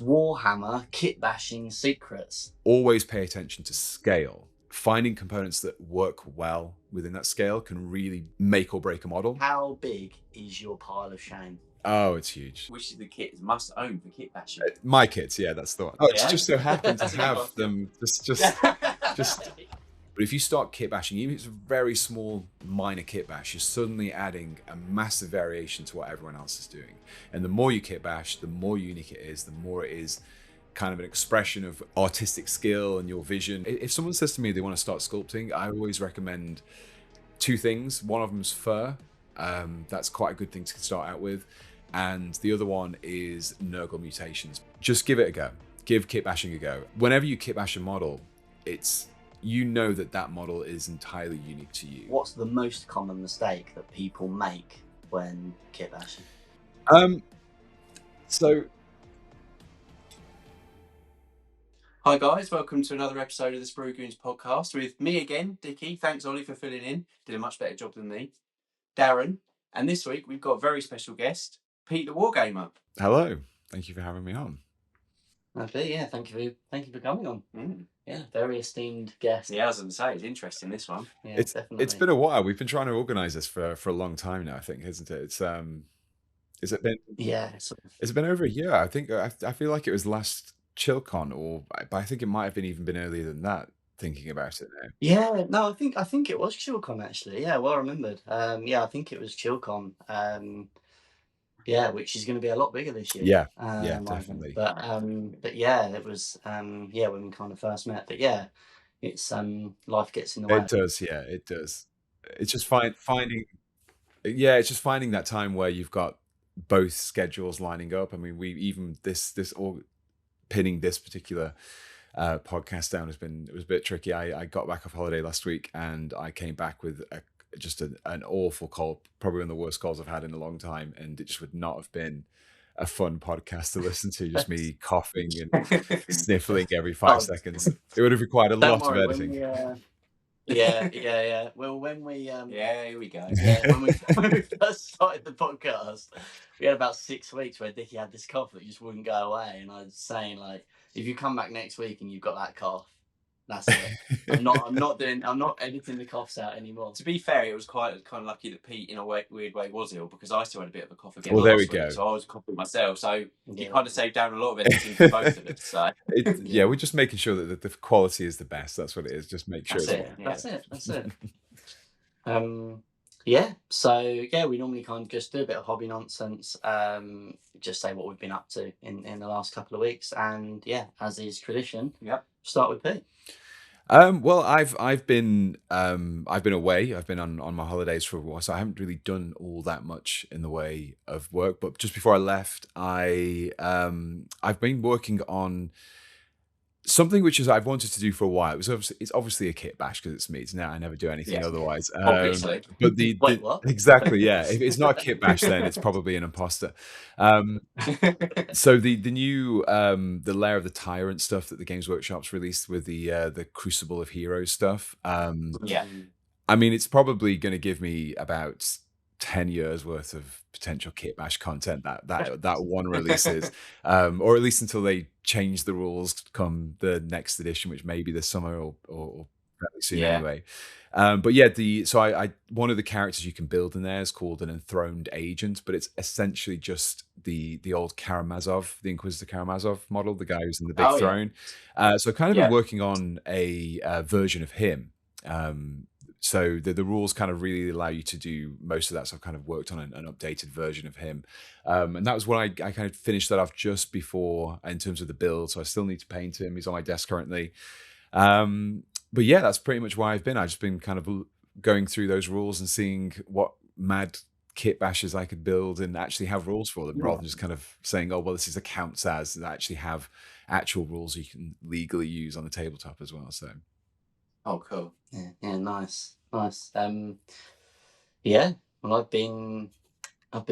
Warhammer kitbashing secrets. Always pay attention to scale. Finding components that work well within that scale can really make or break a model. How big is your pile of shame? Oh, it's huge. Which is the kit is must own for kitbashing? My kits, yeah, that's the one. Oh, it's Yeah. just so happened to have them. Just. But if you start kit bashing, even if it's a very small, minor kit bash, you're suddenly adding a massive variation to what everyone else is doing. And the more you kit bash, the more unique it is, the more it is kind of an expression of artistic skill and your vision. If someone says to me they want to start sculpting, I always recommend two things. One of them is fur. That's quite a good thing to start out with. And the other one is Nurgle mutations. Just give it a go. Give kit bashing a go. Whenever you kit bash a model, you know that model is entirely unique to you. What's the most common mistake that people make when kit bashing? Hi guys, welcome to another episode of the Sprue Goons Podcast with me again, Dickie. Thanks Ollie for filling in. Did a much better job than me. Darren, and this week we've got a very special guest, Pete the Wargamer. Hello, thank you for having me on. Okay, yeah, thank you for coming on. Yeah, very esteemed guest. Yeah, I was going to say, it's interesting, this one. Yeah, definitely. It's been a while. We've been trying to organise this for a long time now, I think, hasn't it? It's has it been? Yeah. It's been over a year. I think I feel like it was last ChillCon, but I think it might have even been earlier than that. Thinking about it now. Yeah, no, I think it was ChillCon actually. Yeah, well remembered. Yeah, I think it was ChillCon. Yeah, which is going to be a lot bigger this year. Yeah, definitely. But yeah, it was when we kind of first met. But yeah, it's life gets in the way. It does, yeah, it does. It's just finding that time where you've got both schedules lining up. I mean, we even pinning this particular podcast down it was a bit tricky. I got back off holiday last week and I came back with an awful cold, probably one of the worst colds I've had in a long time, and it just would not have been a fun podcast to listen to, just me coughing and sniffling every 5 seconds. It would have required a lot of editing. Yeah. Well, when we here we go. Yeah, when we first started the podcast, we had about 6 weeks where Dickie had this cough that just wouldn't go away, and I was saying, like, if you come back next week and you've got that cough, that's it. I'm not editing the coughs out anymore. To be fair, it was kind of lucky that Pete, in a weird way, was ill, because I still had a bit of a cough again. Well, there we go. So I was coughing myself. So you kind of saved down a lot of editing for both of us. So yeah, we're just making sure that the quality is the best. That's what it is. Just make sure. That's it. Yeah. So yeah, we normally kind of just do a bit of hobby nonsense. Just say what we've been up to in the last couple of weeks, and yeah, as is tradition. Yep. Start with Pete. Well, I've been away. I've been on my holidays for a while, so I haven't really done all that much in the way of work. But just before I left, I've been working on something which I've wanted to do for a while. It's obviously a kit bash because it's me. It's now I never do anything otherwise. Obviously, but Wait, what? Exactly, yeah. If it's not a kit bash, then it's probably an imposter. So the new the Lair of the Tyrant stuff that the Games Workshop's released with the Crucible of Heroes stuff. Yeah. I mean, it's probably going to give me about 10 years worth of potential kit bash content that one releases, or at least until they change the rules come the next edition, which may be this summer or fairly soon anyway. But yeah, I one of the characters you can build in there is called an enthroned agent, but it's essentially just the old Karamazov, the Inquisitor Karamazov model, the guy who's in the big throne. So I've kind of been working on a version of him. So the rules kind of really allow you to do most of that. So I've kind of worked on an updated version of him. And that was when I kind of finished that off just before in terms of the build. So I still need to paint him. He's on my desk currently. But yeah, that's pretty much where I've been. I've just been kind of going through those rules and seeing what mad kit bashes I could build and actually have rules for them, rather than just kind of saying, oh, well, this is a counts as, and actually have actual rules you can legally use on the tabletop as well. So. Oh, cool. Yeah, nice. Yeah, well, I've been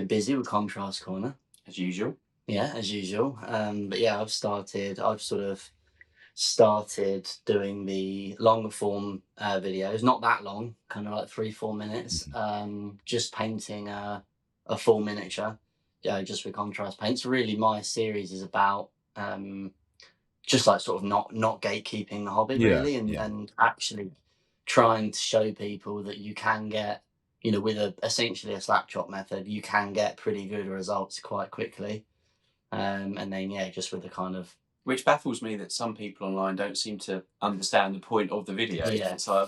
busy with Contrast Corner as usual. Yeah, as usual. But yeah, I've sort of started doing the longer form videos, not that long, kind of like 3-4 minutes. Just painting a full miniature, just with contrast paints. Really, my series is about just like sort of not gatekeeping the hobby really, and actually trying to show people that you can get, with essentially a slap chop method, you can get pretty good results quite quickly. And then just with the kind of, which baffles me that some people online don't seem to understand the point of the video. So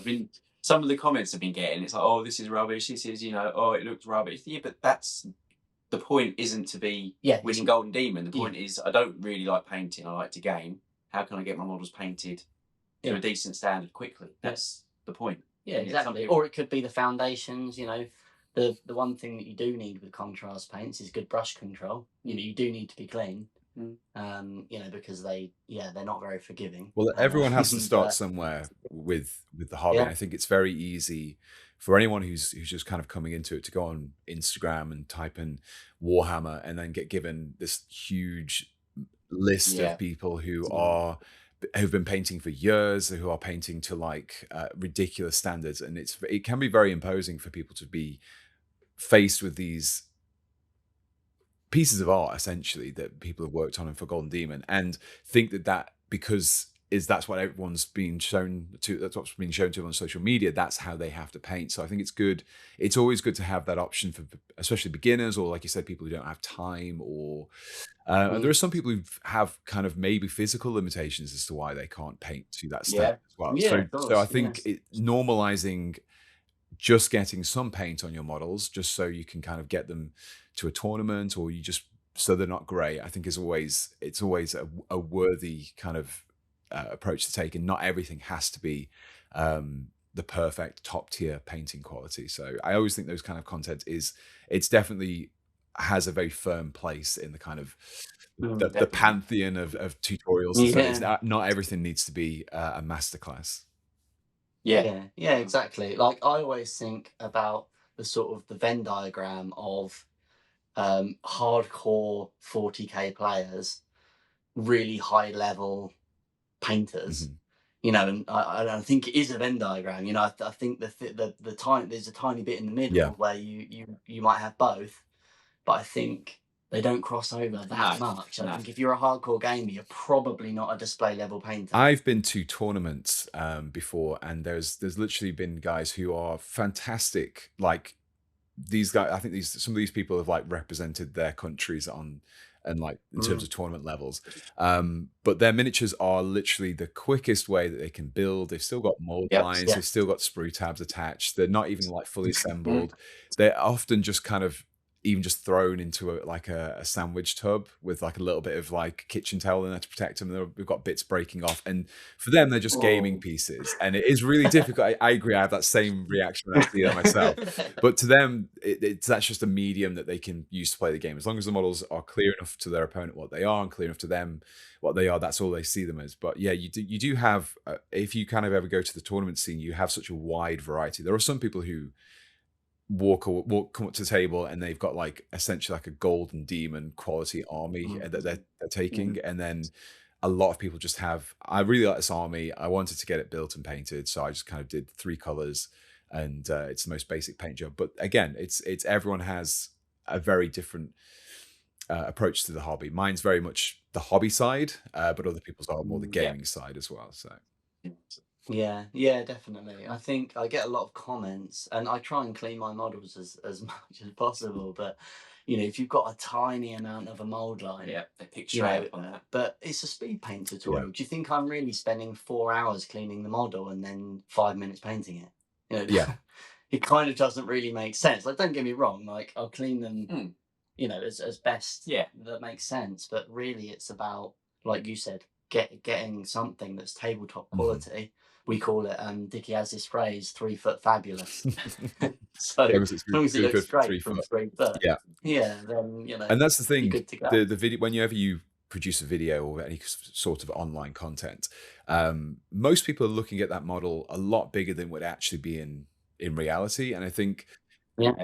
some of the comments I've been getting, it's like, oh, this is rubbish. This is, oh, it looks rubbish. Yeah, but that's the point. Isn't to be winning Golden Demon. The point is, I don't really like painting. I like to game. How can I get my models painted to a decent standard quickly? That's the point. Yeah, exactly. Or it could be the foundations. The one thing that you do need with contrast paints is good brush control. You do need to be clean. Because they're not very forgiving. Well, everyone has to start somewhere with the hobby. And I think it's very easy for anyone who's just kind of coming into it to go on Instagram and type in Warhammer and then get given this huge list of people who've been painting for years, who are painting to like ridiculous standards, and it can be very imposing for people to be faced with these pieces of art essentially that people have worked on for Golden Demon, and think that because that's what everyone's been shown to, that's what's been shown to them on social media, that's how they have to paint. So I think it's always good to have that option for especially beginners, or like you said, people who don't have time, or and there are some people who have kind of maybe physical limitations as to why they can't paint to that standard as well. So I think normalizing just getting some paint on your models just so you can kind of get them to a tournament, or so they're not grey, I think it's always a worthy kind of approach to take, and not everything has to be the perfect top tier painting quality. So I always think those kind of content it's definitely has a very firm place in the kind of the pantheon of tutorials. Not everything needs to be a masterclass. Yeah, exactly. Like I always think about the sort of the Venn diagram of hardcore 40k players, really high level painters, and I think it is a Venn diagram. I think the time there's a tiny bit in the middle where you might have both, but I think they don't cross over that much. I think if you're a hardcore gamer, you're probably not a display level painter. I've been to tournaments before, and there's literally been guys who are fantastic. Like these guys, I think some of these people have like represented their countries in terms of tournament levels. But their miniatures are literally the quickest way that they can build. They've still got mold lines, they've still got sprue tabs attached. They're not even like fully assembled. They're often just kind of even just thrown into a sandwich tub with like a little bit of like kitchen towel in there to protect them. We've got bits breaking off, and for them they're just gaming pieces, and it is really difficult. I agree, I have that same reaction when I see that myself, but to them that's just a medium that they can use to play the game. As long as the models are clear enough to their opponent what they are, and clear enough to them what they are, that's all they see them as. But yeah, you do have if you kind of ever go to the tournament scene, you have such a wide variety. There are some people who come up to the table and they've got like essentially like a Golden Demon quality army that they're taking, and then a lot of people just have, I really like this army, I wanted to get it built and painted, so I just kind of did 3 colors, and it's the most basic paint job. But again, it's everyone has a very different approach to the hobby. Mine's very much the hobby side, but other people's are more the gaming side as well. So yeah, definitely. I think I get a lot of comments, and I try and clean my models as much as possible, but if you've got a tiny amount of a mold line, they pick straight on that. But it's a speed paint tutorial. Do you think I'm really spending 4 hours cleaning the model and then 5 minutes painting it? It kind of doesn't really make sense. Like, don't get me wrong, like I'll clean them as best that makes sense, but really it's about, like you said, getting something that's tabletop quality. We call it, Dickie has this phrase, 3 foot fabulous. So as long as it looks great from 3 foot, then and that's the thing. Good to go. The video, whenever you produce a video or any sort of online content, most people are looking at that model a lot bigger than would actually be in reality. And I think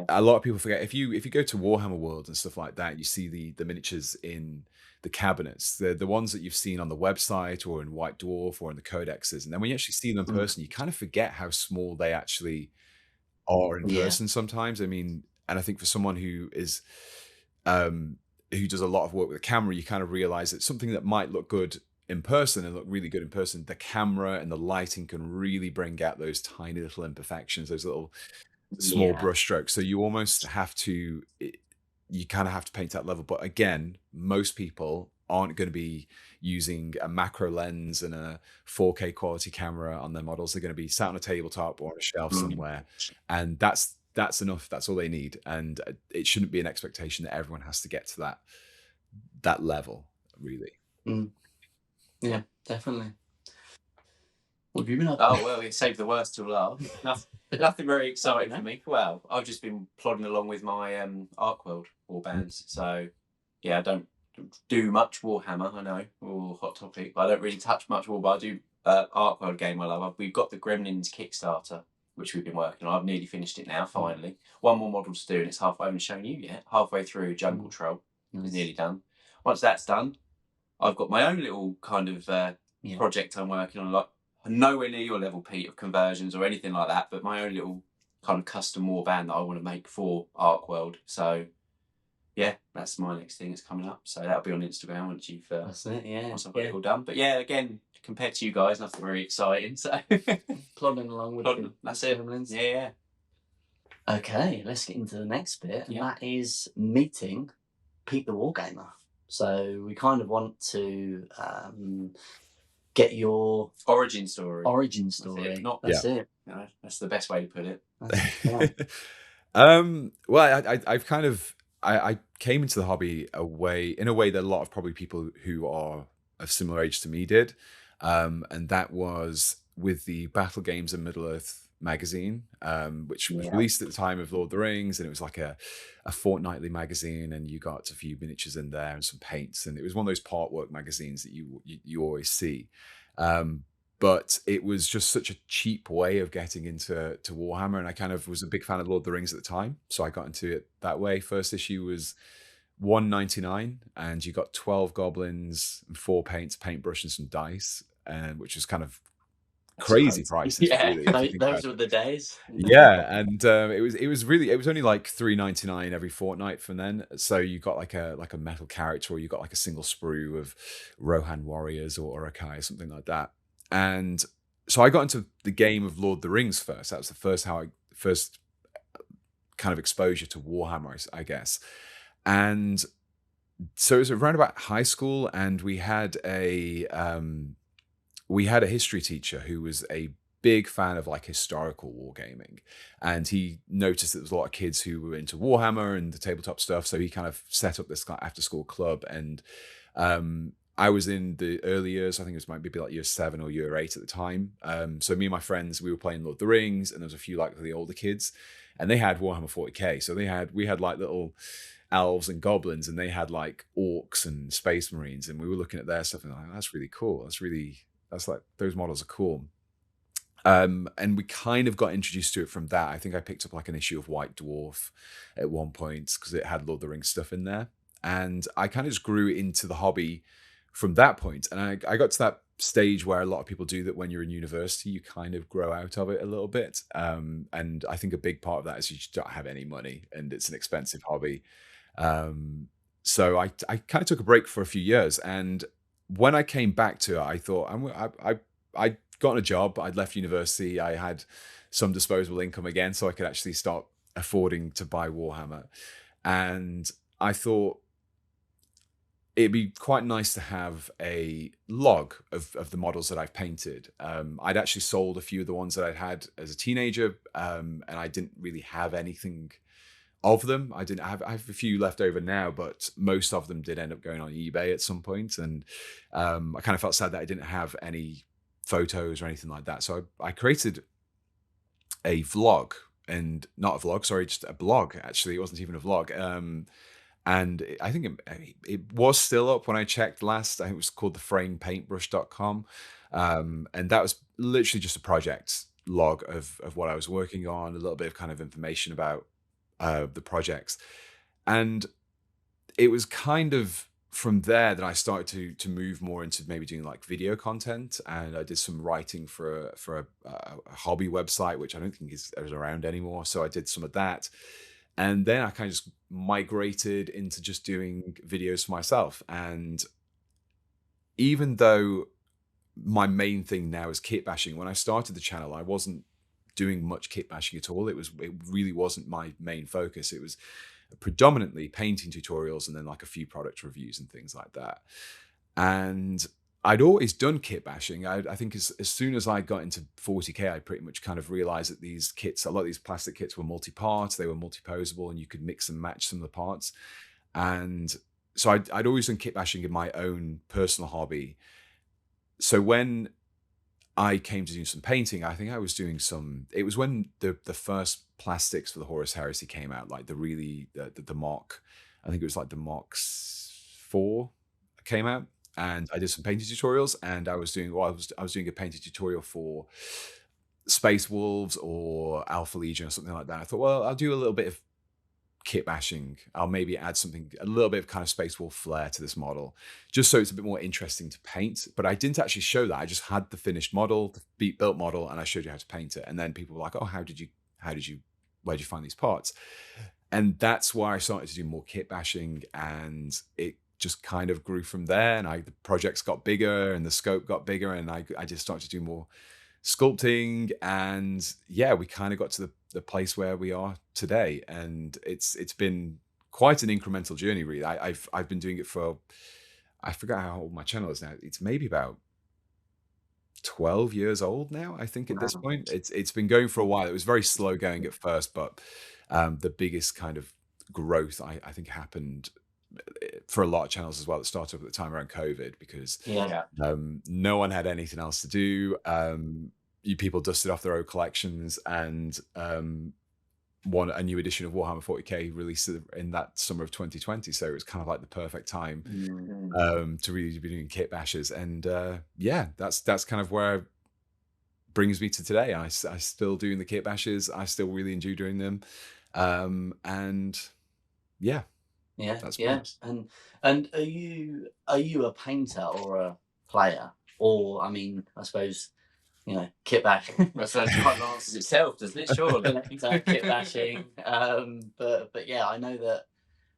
a lot of people forget, if you go to Warhammer World and stuff like that, you see the miniatures in the cabinets, the ones that you've seen on the website or in White Dwarf or in the codexes, and then when you actually see them in person, you kind of forget how small they actually are in person sometimes. I mean, and I think for someone who is who does a lot of work with the camera, you kind of realize that something that might look good in person and look really good in person, the camera and the lighting can really bring out those tiny little imperfections, those little small brush strokes. So you almost have to, you kind of have to paint that level. But again, most people aren't going to be using a macro lens and a 4K quality camera on their models. They're going to be sat on a tabletop or on a shelf somewhere, and that's enough. That's all they need, and it shouldn't be an expectation that everyone has to get to that level, really. Yeah, definitely. What have you been up to? Oh, well, we saved the worst till last. Nothing very exciting for me. Well, I've just been plodding along with my Arcworld warbands. So, yeah, I don't do much Warhammer, I know, or Hot Topic, but I don't really touch much War, but I do Arcworld game I love. We've got the Gremlins Kickstarter, which we've been working on. I've nearly finished it now, finally. One more model to do, and it's halfway. I haven't shown you yet. Halfway through Jungle Troll. It's nearly done. Once that's done, I've got my own little kind of project I'm working on, like nowhere near your level, Pete, of conversions or anything like that, but my own little kind of custom warband that I want to make for Arcworld. So, yeah, that's my next thing that's coming up. So that'll be on Instagram once you've That's it, once I've got it all done. But yeah, again, compared to you guys, nothing very exciting. So plodding along with that's it. Yeah. Okay, let's get into the next bit, and that is meeting Pete the Wargamer. So we kind of want to get your origin story. That's it. No, that's the best way to put it. Well, I've kind of I came into the hobby in a way that a lot of probably people who are of similar age to me did, and that was with the Battle Games and Middle Earth magazine, which was released at the time of Lord of the Rings, and it was like a fortnightly magazine, and you got a few miniatures in there and some paints, and it was one of those part work magazines that you always see. But it was just such a cheap way of getting into Warhammer, and I kind of was a big fan of Lord of the Rings at the time, so I got into it that way. First issue was $1.99, and you got 12 goblins and 4 paints, paintbrush, and some dice, and which was kind of crazy prices. Really, those were the days. And it was only like $3.99 every fortnight from then. So you got like a metal character, or you got like a single sprue of Rohan warriors or Urukai or something like that. And so I got into the game of Lord of the Rings first. That was the first kind of exposure to Warhammer, I guess. And so it was around about high school, and we had a history teacher who was a big fan of like historical wargaming, and he noticed that there was a lot of kids who were into Warhammer and the tabletop stuff, so he kind of set up this after school club. And I was in the early years, I think it might be like year 7 or year 8 at the time. So me and my friends, we were playing Lord of the Rings, and there was a few like the older kids, and they had Warhammer 40k. So we had like little elves and goblins, and they had like orcs and space marines, and we were looking at their stuff and like, that's really cool. That's like, those models are cool. And we kind of got introduced to it from that. I think I picked up like an issue of White Dwarf at one point because it had Lord of the Rings stuff in there. And I kind of just grew into the hobby from that point. And I got to that stage where a lot of people do that when you're in university, you kind of grow out of it a little bit. And I think a big part of that is you just don't have any money, and it's an expensive hobby. So I kind of took a break for a few years, and when I came back to it, I thought I'd gotten a job. I'd left university. I had some disposable income again, so I could actually start affording to buy Warhammer. And I thought it'd be quite nice to have a log of the models that I've painted. I'd actually sold a few of the ones that I'd had as a teenager, and I didn't really have anything of them. I have a few left over now, but most of them did end up going on eBay at some point. And I kind of felt sad that I didn't have any photos or anything like that. So I created a vlog, and not a vlog, sorry, just a blog. Actually, it wasn't even a vlog. And I think it was still up when I checked last. I think it was called theframepaintbrush.com. And that was literally just a project log of what I was working on, a little bit of kind of information about the projects. And it was kind of from there that I started to move more into maybe doing like video content. And I did some writing for a hobby website, which I don't think is around anymore. So I did some of that. And then I kind of just migrated into just doing videos for myself. And even though my main thing now is kit bashing, when I started the channel, I wasn't doing much kit bashing at all. It really wasn't my main focus. It was predominantly painting tutorials and then like a few product reviews and things like that. And I'd always done kit bashing. I think as soon as I got into 40K, I pretty much kind of realized that these kits, a lot of these plastic kits were multi-part, they were multi-posable, and you could mix and match some of the parts. And so I'd always done kit bashing in my own personal hobby. So when I came to do some painting, I think I was doing it was when the first plastics for the Horus Heresy came out, like the Mark, I think it was like the Mark 4 came out. And I did some painting tutorials, and I was doing a painting tutorial for Space Wolves or Alpha Legion or something like that. I thought, well, I'll do a little bit of kit bashing. I'll maybe add a little bit of kind of Space Wolf flair to this model, just so it's a bit more interesting to paint. But I didn't actually show that. I just had the finished model, the built model, and I showed you how to paint it. And then people were like, oh, where'd you find these parts? And that's why I started to do more kit bashing, and it just kind of grew from there. And the projects got bigger and the scope got bigger, and I just started to do more sculpting. And yeah, we kind of got to the place where we are today. And it's been quite an incremental journey, really. I've been doing it for, I forgot how old my channel is now. It's maybe about 12 years old now, I think, at this point. It's been going for a while. It was very slow going at first, but the biggest kind of growth I think happened for a lot of channels as well that started up at the time around COVID, because no one had anything else to do. You people dusted off their old collections, and a new edition of Warhammer 40K released in that summer of 2020. So it was kind of like the perfect time to really be doing kit bashes. And that's kind of where it brings me to today. I still doing the kit bashes. I still really enjoy doing them. And yeah. Yeah, that's and are you a painter or a player? Or, I mean, I suppose, kit bashing. That quite answers itself, doesn't it? Surely. Kit bashing. But yeah, I know that.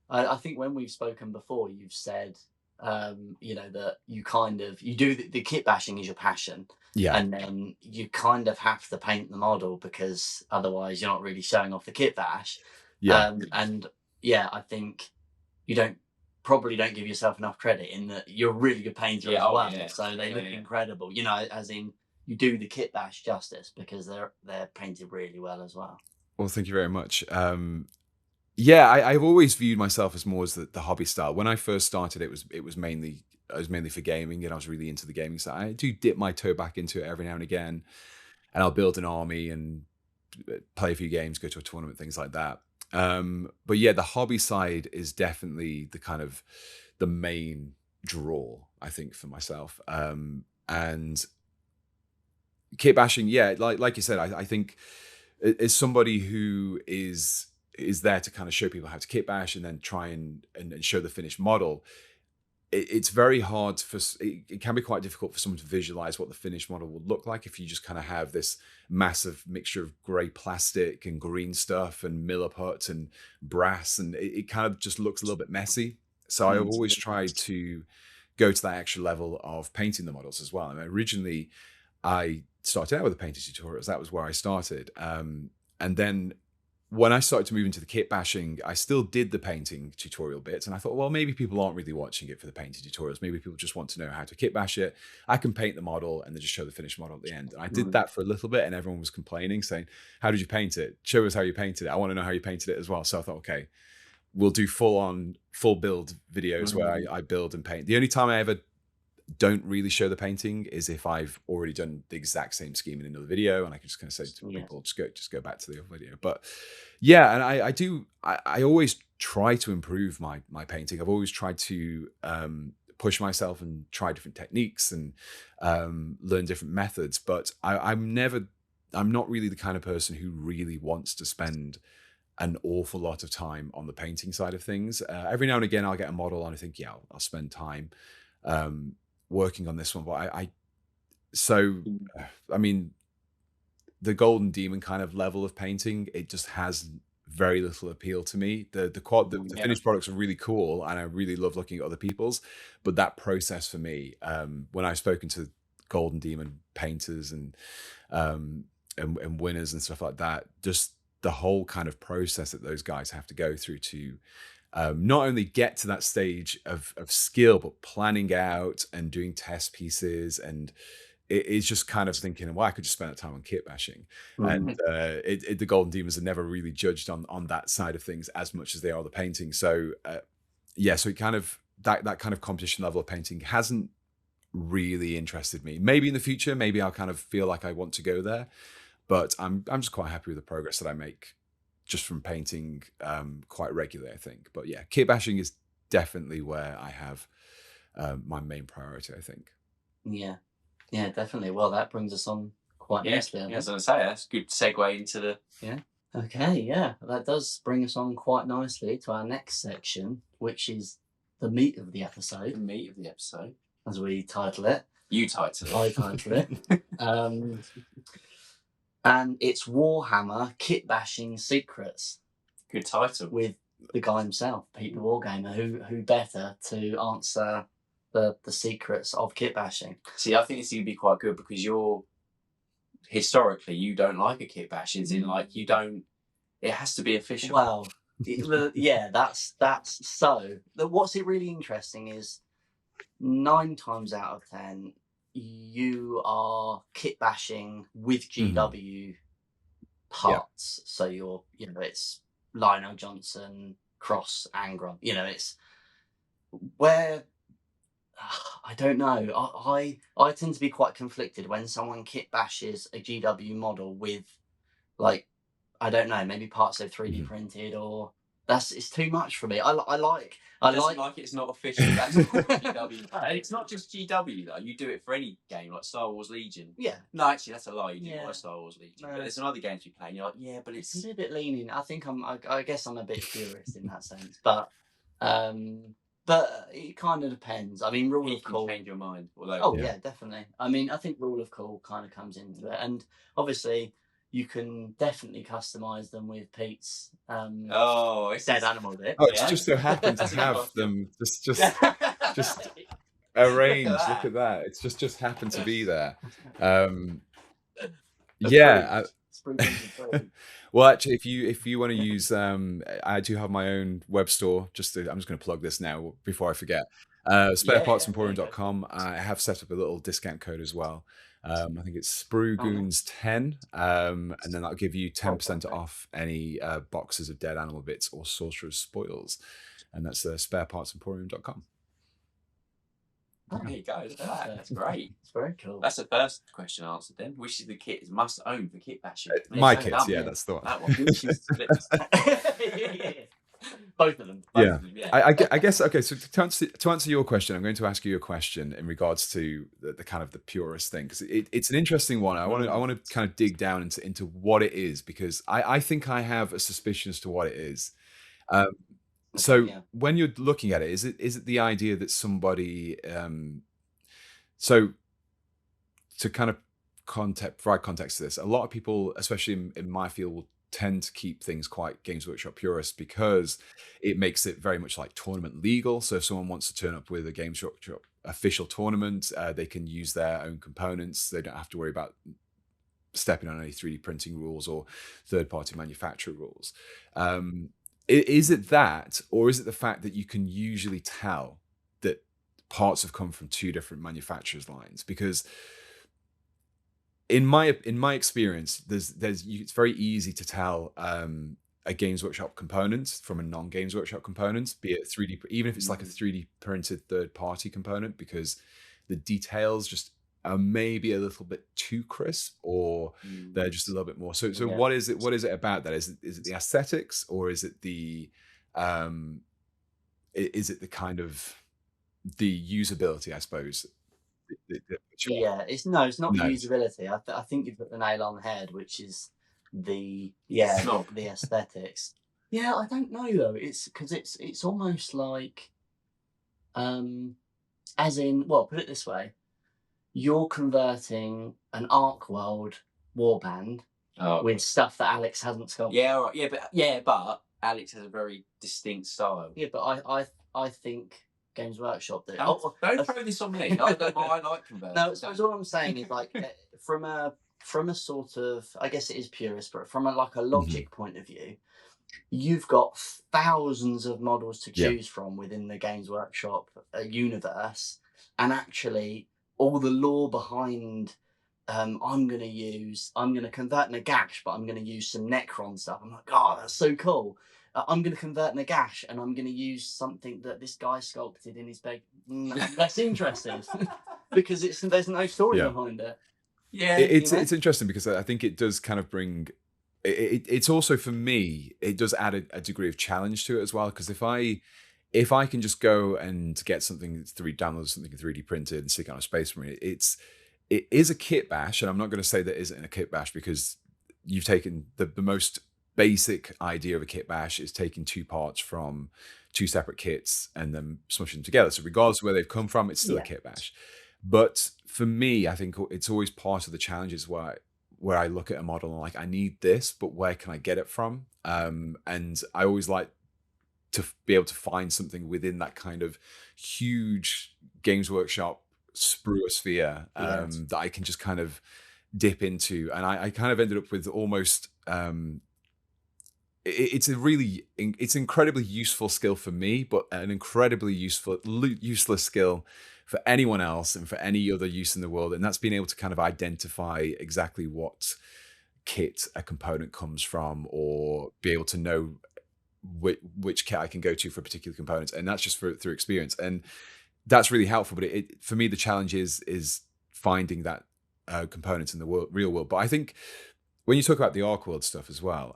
I think when we've spoken before, you've said, that you do the kit bashing is your passion. Yeah. And then you kind of have to paint the model, because otherwise you're not really showing off the kit bash. Yeah. And yeah, I think you probably don't give yourself enough credit in that you're a really good painter as well. Yeah. So they look incredible, as in you do the kit bash justice, because they're painted really well as well. Well, thank you very much. I've always viewed myself as more as the hobby style. When I first started, I was mainly for gaming, and I was really into the gaming side. I do dip my toe back into it every now and again, and I'll build an army and play a few games, go to a tournament, things like that. But yeah, the hobby side is definitely the kind of the main draw, I think, for myself. And kit bashing, like you said, I think as somebody who is there to kind of show people how to kit bash and then try and show the finished model, it's very hard it can be quite difficult for someone to visualize what the finished model would look like if you just kind of have this massive mixture of gray plastic and green stuff and milliput and brass, and it kind of just looks a little bit messy. So I've always tried to go to that extra level of painting the models as well. I mean, originally I started out with the painting tutorials. That was where I started. And then when I started to move into the kit bashing, I still did the painting tutorial bits, and I thought, well, maybe people aren't really watching it for the painting tutorials. Maybe people just want to know how to kit bash it. I can paint the model and then just show the finished model at the end. And I did that for a little bit, and everyone was complaining, saying, how did you paint it? Show us how you painted it. I want to know how you painted it as well. So I thought, okay, we'll do full build videos where I build and paint. The only time I ever don't really show the painting is if I've already done the exact same scheme in another video, and I can just kind of say to people, just go back to the other video. But yeah, and I always try to improve my painting. I've always tried to push myself and try different techniques and learn different methods. But I'm not really the kind of person who really wants to spend an awful lot of time on the painting side of things. Every now and again, I'll get a model and I think, I'll spend time working on this one. But I mean, the Golden Demon kind of level of painting, it just has very little appeal to me. The finished products are really cool, and I really love looking at other people's, but that process for me, when I've spoken to Golden Demon painters and winners and stuff like that, just the whole kind of process that those guys have to go through to not only get to that stage of skill, but planning out and doing test pieces, and it's just kind of thinking, well, I could just spend that time on kit bashing. And the Golden Demons are never really judged on that side of things as much as they are the painting. So so it kind of that kind of competition level of painting hasn't really interested me. Maybe in the future, maybe I'll kind of feel like I want to go there, but I'm just quite happy with the progress that I make just from painting quite regularly, I think. But yeah, kit bashing is definitely where I have my main priority, I think. Yeah, definitely. Well, that brings us on quite nicely. Yeah, as I say, that's a good segue into the... Yeah. Okay, yeah. That does bring us on quite nicely to our next section, which is the meat of the episode. The meat of the episode. As we title it. You title it. I title it. And it's Warhammer Kitbashing Secrets. Good title. With the guy himself, Pete the Wargamer, who better to answer the secrets of kitbashing. See, I think this would be quite good because historically you don't like a kitbash, as in like you don't. It has to be official. Well, yeah, that's so. What's it really interesting is 9 times out of 10 you are kitbashing with GW parts. So you're, it's Lionel Johnson, Cross, Angron. It's where. I don't know. I tend to be quite conflicted when someone kit bashes a GW model with, like, I don't know, maybe parts they've 3D printed, or it's too much for me. I like it's not official. That's GW. It's not just GW though. You do it for any game like Star Wars Legion. Yeah. No, actually, that's a lie. You do like Star Wars Legion. No. But there's some other games you play, and you're like, yeah, but it's a bit lenient. I think I guess I'm a bit purist in that sense, but it kind of depends. I mean, rule of cool. Change your mind. Yeah, definitely. I mean, I think rule of cool kind of comes into it, and obviously you can definitely customize them with Pete's dead animal bit. Oh, it's just so happen to have them just arranged. Look at that. It's just happened to be there. Well, actually, if you want to use, I do have my own web store. I'm just going to plug this now before I forget. Sparepartsemporium.com. I have set up a little discount code as well. I think it's Sprue Goons 10, and then that'll give you 10% off any boxes of dead animal bits or sorcerer's spoils, and that's sparepartsemporium.com. There you go. That's great. It's very cool. That's the first question answered then. Which is the kit is must own for kit bashing? My kits, that's the one. That one. Both of them. I guess, okay, so to answer your question, I'm going to ask you a question in regards to the kind of the purist thing, because it's an interesting one. I want to kind of dig down into what it is, because I think I have a suspicion as to what it is. When you're looking at it, is it the idea that somebody so to kind of provide context to this, a lot of people, especially in my field, will tend to keep things quite Games Workshop purist because it makes it very much like tournament legal. So if someone wants to turn up with a Games Workshop official tournament, they can use their own components. They don't have to worry about stepping on any 3D printing rules or third-party manufacturer rules. Is it that, or is it the fact that you can usually tell that parts have come from 2 different manufacturers' lines? Because in my experience, it's very easy to tell a Games Workshop component from a non-Games Workshop component, be it 3D, even if it's like a 3D printed third-party component, because the details just are maybe a little bit too crisp, or they're just a little bit more. So what is it? What is it about that? Is it the aesthetics, or is it the kind of the usability? I suppose. It's not usability. I think you've put the nail on the head, which is the aesthetics. Yeah, I don't know though. It's because it's almost like, as in, well, put it this way. You're converting an Ark World warband with stuff that Alex hasn't sculpted. Yeah, all right. But Alex has a very distinct style. Yeah, but I think Games Workshop that. Don't throw this on me. I like converters. No, so all I'm saying is like from a sort of, I guess it is purist, but from a logic point of view, you've got thousands of models to choose from within the Games Workshop universe, and actually all the lore behind. I'm going to convert Nagash, but I'm going to use some Necron stuff. I'm like, oh, that's so cool. I'm going to convert Nagash, and I'm going to use something that this guy sculpted in his bed. That's interesting because there's no story behind it. Yeah, it's interesting because I think it does kind of bring. It's also, for me, it does add a degree of challenge to it as well. Because if I can just go and get something download something 3D printed and stick it on a Space Marine, it is a kit bash, and I'm not going to say that isn't a kit bash because you've taken the most basic idea of a kit bash is taking two parts from two separate kits and then smushing them together. So regardless of where they've come from, it's still a kit bash. But for me, I think it's always part of the challenges where I look at a model and like, I need this, but where can I get it from? And I always like to be able to find something within that kind of huge Games Workshop spruosphere that I can just kind of dip into. And I kind of ended up with almost it's incredibly useful skill for me, but an incredibly useless skill for anyone else and for any other use in the world. And that's being able to kind of identify exactly what kit a component comes from, or be able to know which kit I can go to for particular components. And that's just through experience. And that's really helpful. But for me, the challenge is finding that components in the real world. But I think when you talk about the Arc World stuff as well,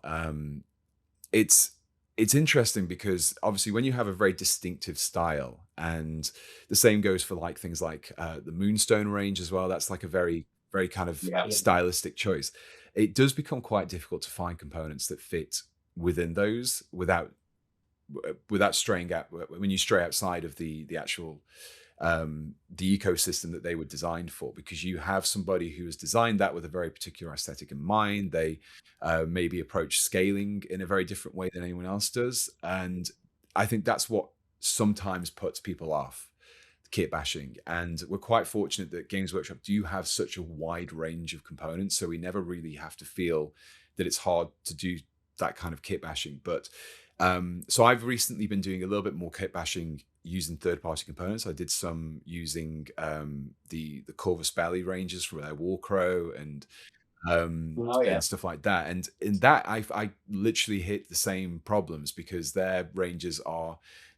it's interesting because obviously when you have a very distinctive style, and the same goes for like things like the Moonstone range as well. That's like a very, very kind of stylistic choice. It does become quite difficult to find components that fit within those without straying out when you stray outside of the actual the ecosystem that they were designed for, because you have somebody who has designed that with a very particular aesthetic in mind. They maybe approach scaling in a very different way than anyone else does, and I think that's what sometimes puts people off kit bashing. And we're quite fortunate that Games Workshop do have such a wide range of components, so we never really have to feel that it's hard to do that kind of kit bashing. But so I've recently been doing a little bit more kit bashing using third-party components. I did some using the Corvus Belly ranges from their Warcrow and stuff like that. And in that, I literally hit the same problems because their ranges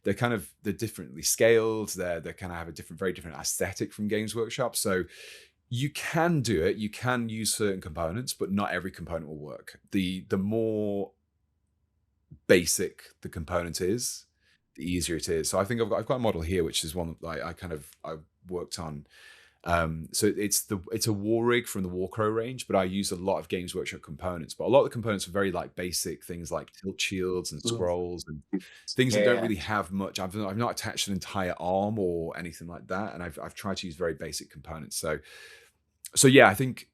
they're differently scaled. They kind of have a very different aesthetic from Games Workshop. So you can do it. You can use certain components, but not every component will work. The more basic the component is, the easier it is. So I think I've got a model here, which is one that I worked on. So it's a war rig from the Warcrow range, but I use a lot of Games Workshop components. But a lot of the components are very like basic things like tilt shields and scrolls and things that don't really have much. I've not attached an entire arm or anything like that, and I've tried to use very basic components. So yeah, I think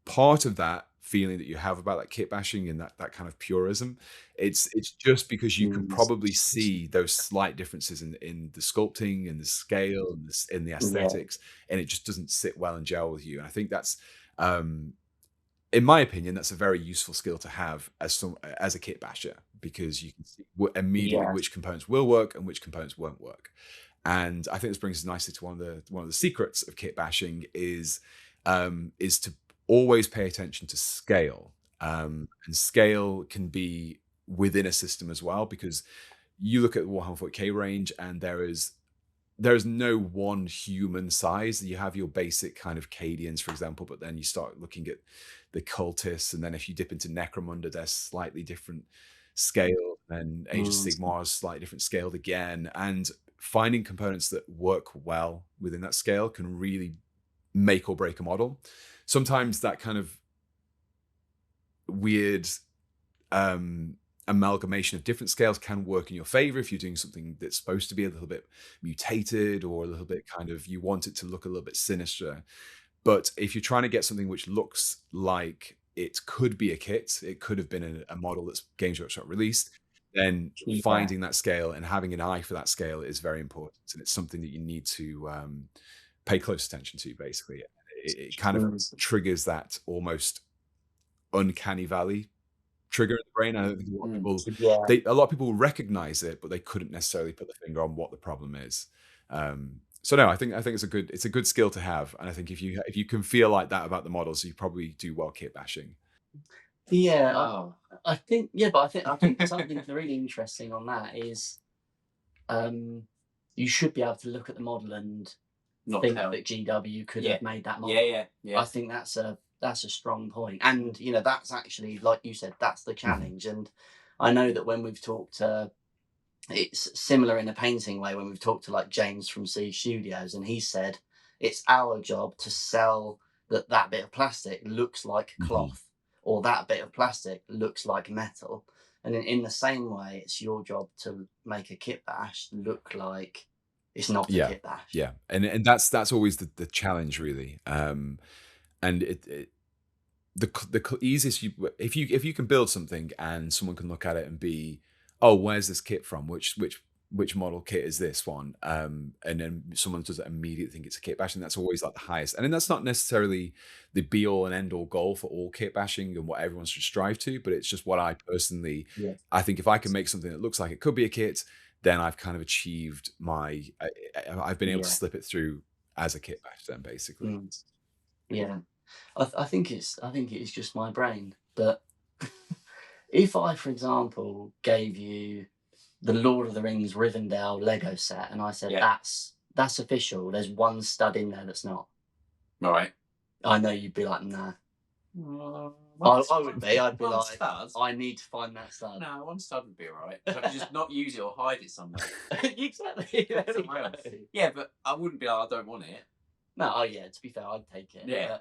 part of that feeling that you have about that kit bashing and that kind of purism, it's just because you can probably see those slight differences in the sculpting and the scale and in the aesthetics, and it just doesn't sit well and gel with you. And I think that's in my opinion, that's a very useful skill to have as a kit basher, because you can see immediately which components will work and which components won't work. And I think this brings us nicely to one of the secrets of kit bashing is to always pay attention to scale. And scale can be within a system as well, because you look at the Warhammer 40k range and there is no one human size. You have your basic kind of Cadians, for example, but then you start looking at the cultists, and then if you dip into Necromunda, they're slightly different scale, and Age of Sigmar is slightly different scaled again. And finding components that work well within that scale can really make or break a model. Sometimes that kind of weird amalgamation of different scales can work in your favor if you're doing something that's supposed to be a little bit mutated or a little bit kind of, you want it to look a little bit sinister. But if you're trying to get something which looks like it could be a kit, it could have been a model that's Games Workshop released, then Yeah. finding that scale and having an eye for that scale is very important, and it's something that you need to pay close attention to. Basically, it kind of triggers that almost uncanny valley trigger in the brain. I don't think a lot of people recognize it, but they couldn't necessarily put the finger on what the problem is. So no, I think it's a good skill to have, and I think if you can feel like that about the models, you probably do well kit bashing. Yeah, I think but I think something really interesting on that is, you should be able to look at the model and Not think tell. that GW could have made that model. Yeah. I think that's a strong point, and that's actually, like you said, that's the challenge. And I know that when we've talked to, it's similar in a painting way, when we've talked to like James from Siege Studios, and he said it's our job to sell that bit of plastic looks like cloth, or that bit of plastic looks like metal. And in the same way, it's your job to make a kit bash look like it's not a kit bash. Yeah, and that's always the challenge, really. And the easiest, if you can build something and someone can look at it and be, oh, where's this kit from? Which model kit is this one? And then someone doesn't immediately think it's a kit bash, and that's always like the highest. And then that's not necessarily the be all and end all goal for all kit bashing and what everyone should strive to, but it's just what I personally, I think if I can make something that looks like it could be a kit, then I've kind of achieved I've been able to slip it through as a kit bash then, basically. Yeah, I think it is just my brain, but if I, for example, gave you the Lord of the Rings Rivendell Lego set, and I said that's official, there's one stud in there that's not. Right. I know you'd be like, nah. I would be. I'd be like, stud? I need to find that stud. No, one stud would be alright. Just not use it or hide it somewhere. Exactly. Yeah, but I wouldn't be like, I don't want it. No, to be fair, I'd take it. Yeah.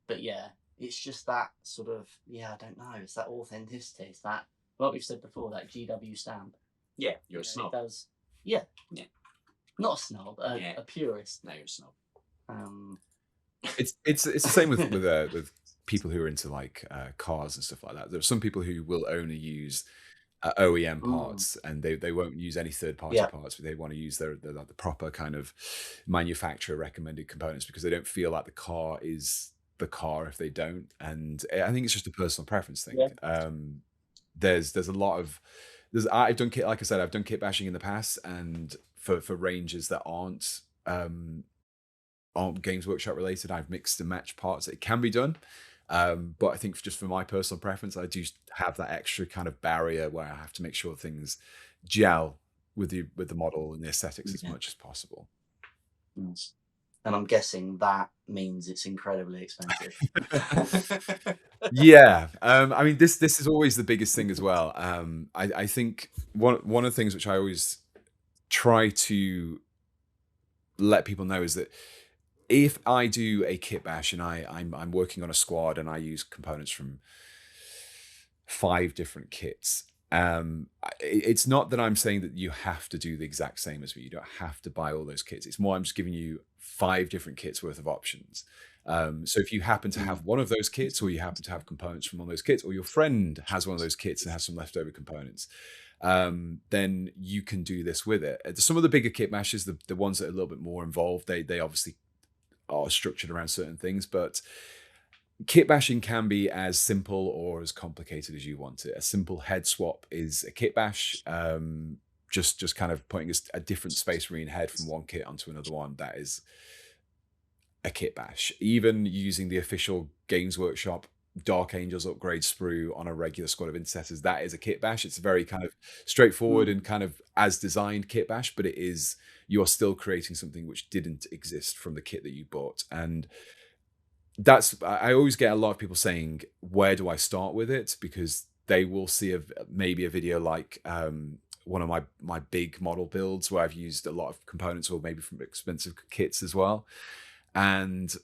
But yeah, it's just that sort of, I don't know, it's that authenticity. It's that, like we've said before, that GW stamp. Yeah, you're a snob. It does. Yeah. Not a snob, a purist. No, you're a snob. It's the same with people who are into like cars and stuff like that. There are some people who will only use OEM parts, and they won't use any third-party parts, but they want to use the proper kind of manufacturer recommended components, because they don't feel like the car is the car if they don't. And I think it's just a personal preference thing. There's a lot of I've done kit, like I said, I've done kit bashing in the past, and for ranges that aren't Games Workshop related, I've mixed and matched parts. It can be done, but I think just for my personal preference, I do have that extra kind of barrier where I have to make sure things gel with the model and the aesthetics as much as possible. And I'm guessing that means it's incredibly expensive. I mean, this is always the biggest thing as well. I think one of the things which I always try to let people know is that if I do a kit bash and I'm working on a squad and I use components from 5 different kits, it's not that I'm saying that you have to do the exact same as me. You don't have to buy all those kits. It's more I'm just giving you 5 different kits worth of options. So if you happen to have one of those kits, or you happen to have components from one of those kits, or your friend has one of those kits and has some leftover components, then you can do this with it. Some of the bigger kit bashes, the ones that are a little bit more involved, they obviously are structured around certain things, but kit bashing can be as simple or as complicated as you want it. A simple head swap is a kit bash. Just kind of putting a different Space Marine head from one kit onto another one, that is a kit bash. Even using the official Games Workshop Dark Angels upgrade sprue on a regular squad of intercessors, that is a kit bash. It's a very kind of straightforward and kind of as designed kit bash, but you're still creating something which didn't exist from the kit that you bought. And I always get a lot of people saying, where do I start with it? Because they will see maybe a video like one of my big model builds where I've used a lot of components, or maybe from expensive kits as well. And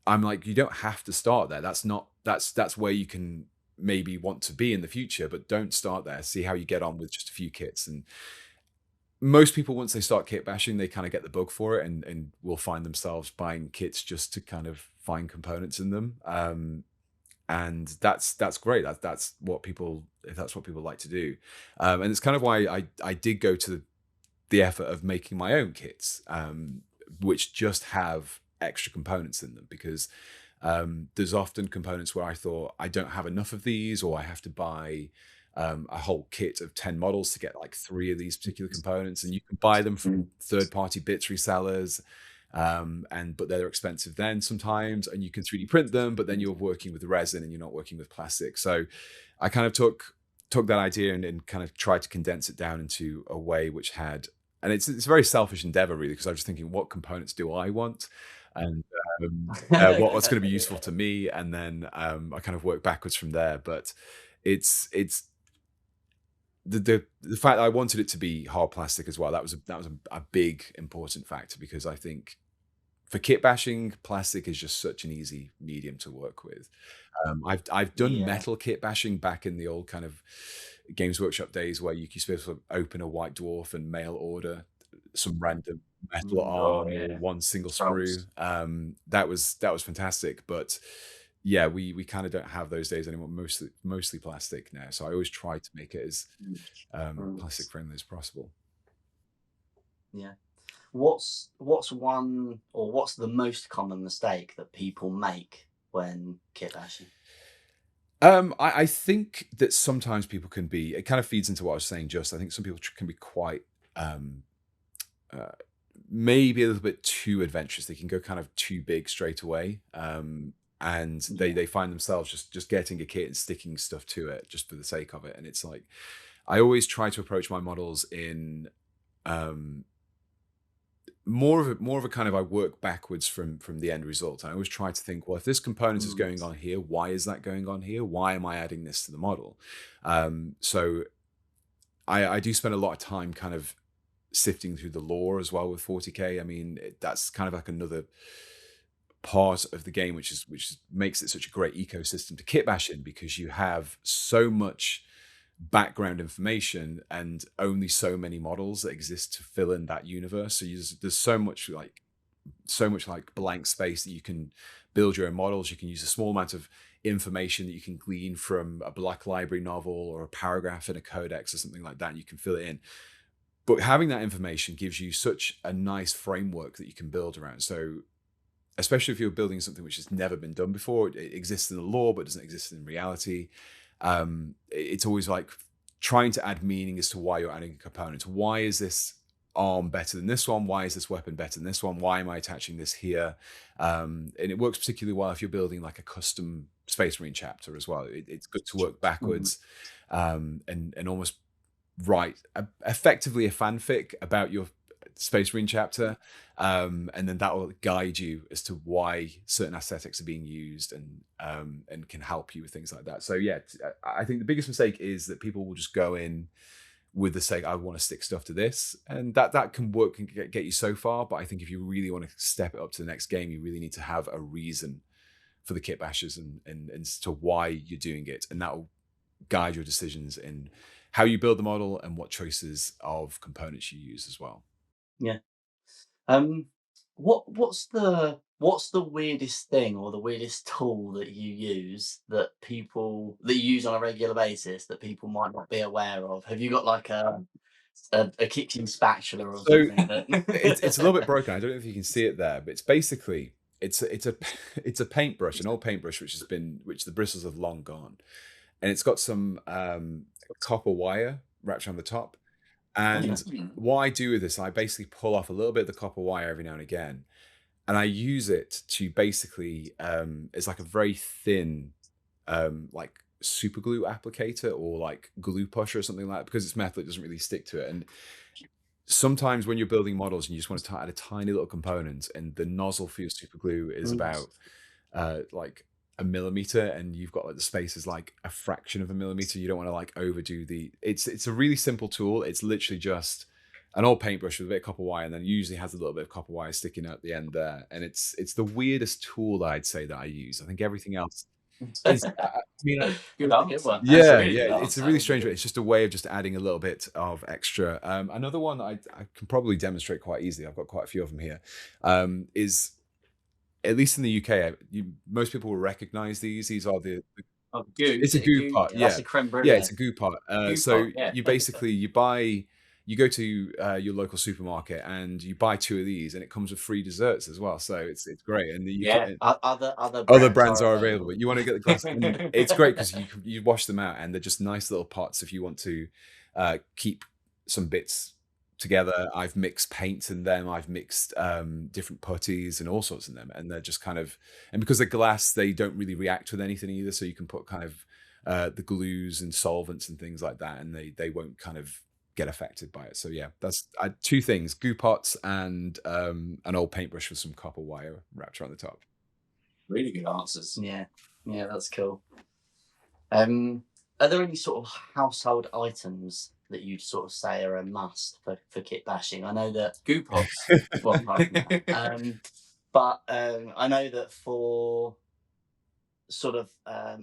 I'm like, you don't have to start there. That's where you can maybe want to be in the future, but don't start there. See how you get on with just a few kits. And most people, once they start kit bashing, they kind of get the bug for it and will find themselves buying kits just to kind of find components in them. and that's great. That's what people like to do, and it's kind of why I did go to the effort of making my own kits, which just have extra components in them, because there's often components where I thought I don't have enough of these, or I have to buy a whole kit of 10 models to get like 3 of these particular components, and you can buy them from third-party bits resellers, but they're expensive then sometimes, and you can 3D print them, but then you're working with resin and you're not working with plastic. So I kind of took that idea and kind of tried to condense it down into a way which had, and it's a very selfish endeavor really, because I was just thinking, what components do I want, and what's going to be useful to me, and then I kind of work backwards from there. But it's the fact that I wanted it to be hard plastic as well. That was a big important factor, because I think for kit bashing, plastic is just such an easy medium to work with. I've done metal kit bashing back in the old kind of Games Workshop days, where you used to be able to open a White Dwarf and mail order some random metal arm or one single sprue. That was fantastic, but yeah, we kind of don't have those days anymore. Mostly plastic now, so I always try to make it as plastic friendly as possible. Yeah. What's one, or what's the most common mistake that people make when kit bashing? I think that sometimes people can be, it kind of feeds into what I was saying just, I think some people can be quite maybe a little bit too adventurous. They can go kind of too big straight away, and they find themselves just getting a kit and sticking stuff to it just for the sake of it. And it's like, I always try to approach my models in more of a kind of, I work backwards from the end result. I always try to think, well, if this component is going on here, why is that going on here? Why am I adding this to the model? So I do spend a lot of time kind of sifting through the lore as well with 40k. I mean, that's kind of like another part of the game which makes it such a great ecosystem to kit bash in, because you have so much background information and only so many models that exist to fill in that universe. So there's so much like blank space that you can build your own models. You can use a small amount of information that you can glean from a Black Library novel or a paragraph in a codex or something like that, and you can fill it in. But having that information gives you such a nice framework that you can build around. So especially if you're building something which has never been done before, it exists in the lore but doesn't exist in reality. It's always like trying to add meaning as to why you're adding components. Why is this arm better than this one? Why is this weapon better than this one? Why am I attaching this here? And it works particularly well if you're building like a custom Space Marine chapter as well. It's good to work backwards, and almost write effectively a fanfic about your Space Marine chapter, and then that will guide you as to why certain aesthetics are being used, and can help you with things like that. So yeah, I think the biggest mistake is that people will just go in with the sake, I want to stick stuff to this, and that can work and get you so far. But I think if you really want to step it up to the next game, you really need to have a reason for the kit bashers and as to why you're doing it, and that will guide your decisions in how you build the model and what choices of components you use as well. Yeah. What's the weirdest thing or the weirdest tool that you use that you use on a regular basis that people might not be aware of? Have you got like a kitchen spatula or something? It's a little bit broken. I don't know if you can see it there, but it's basically it's a paintbrush, an old paintbrush which the bristles have long gone, and it's got some copper wire wrapped around the top. And what I do with this, I basically pull off a little bit of the copper wire every now and again, and I use it to basically it's like a very thin like super glue applicator or like glue pusher or something like that. Because it's metal, it doesn't really stick to it. And sometimes when you're building models and you just want to add a tiny little component, and the nozzle for your super glue is about like a millimeter, and you've got like the space is like a fraction of a millimeter, you don't want to like overdo it's a really simple tool. It's literally just an old paintbrush with a bit of copper wire, and then usually has a little bit of copper wire sticking out the end there. And it's the weirdest tool that I'd say that I use. I think everything else is, I mean, good one. yeah, it's a really strange way. It's just a way of just adding a little bit of extra. Another one I can probably demonstrate quite easily, I've got quite a few of them here, is at least in the UK, most people will recognize these. These are the goo. it's a goo pot. Yeah, That's a creme brulee. yeah, it's a goo pot. So yeah. you basically you go to your local supermarket and you buy 2 of these, and it comes with free desserts as well. So it's great. And other brands are available. You want to get the glass. And it's great because you wash them out, and they're just nice little pots if you want to keep some bits together. I've mixed paints in them. I've mixed different putties and all sorts in them, and they're just kind of, and because they're glass, they don't really react with anything either. So you can put kind of the glues and solvents and things like that, and they won't kind of get affected by it. So yeah, that's 2 things: goo pots and an old paintbrush with some copper wire wrapped around the top. Really good answers. Yeah, that's cool. Are there any sort of household items that you'd sort of say are a must for kit bashing? I know that Goo pots. well, but I know that for sort of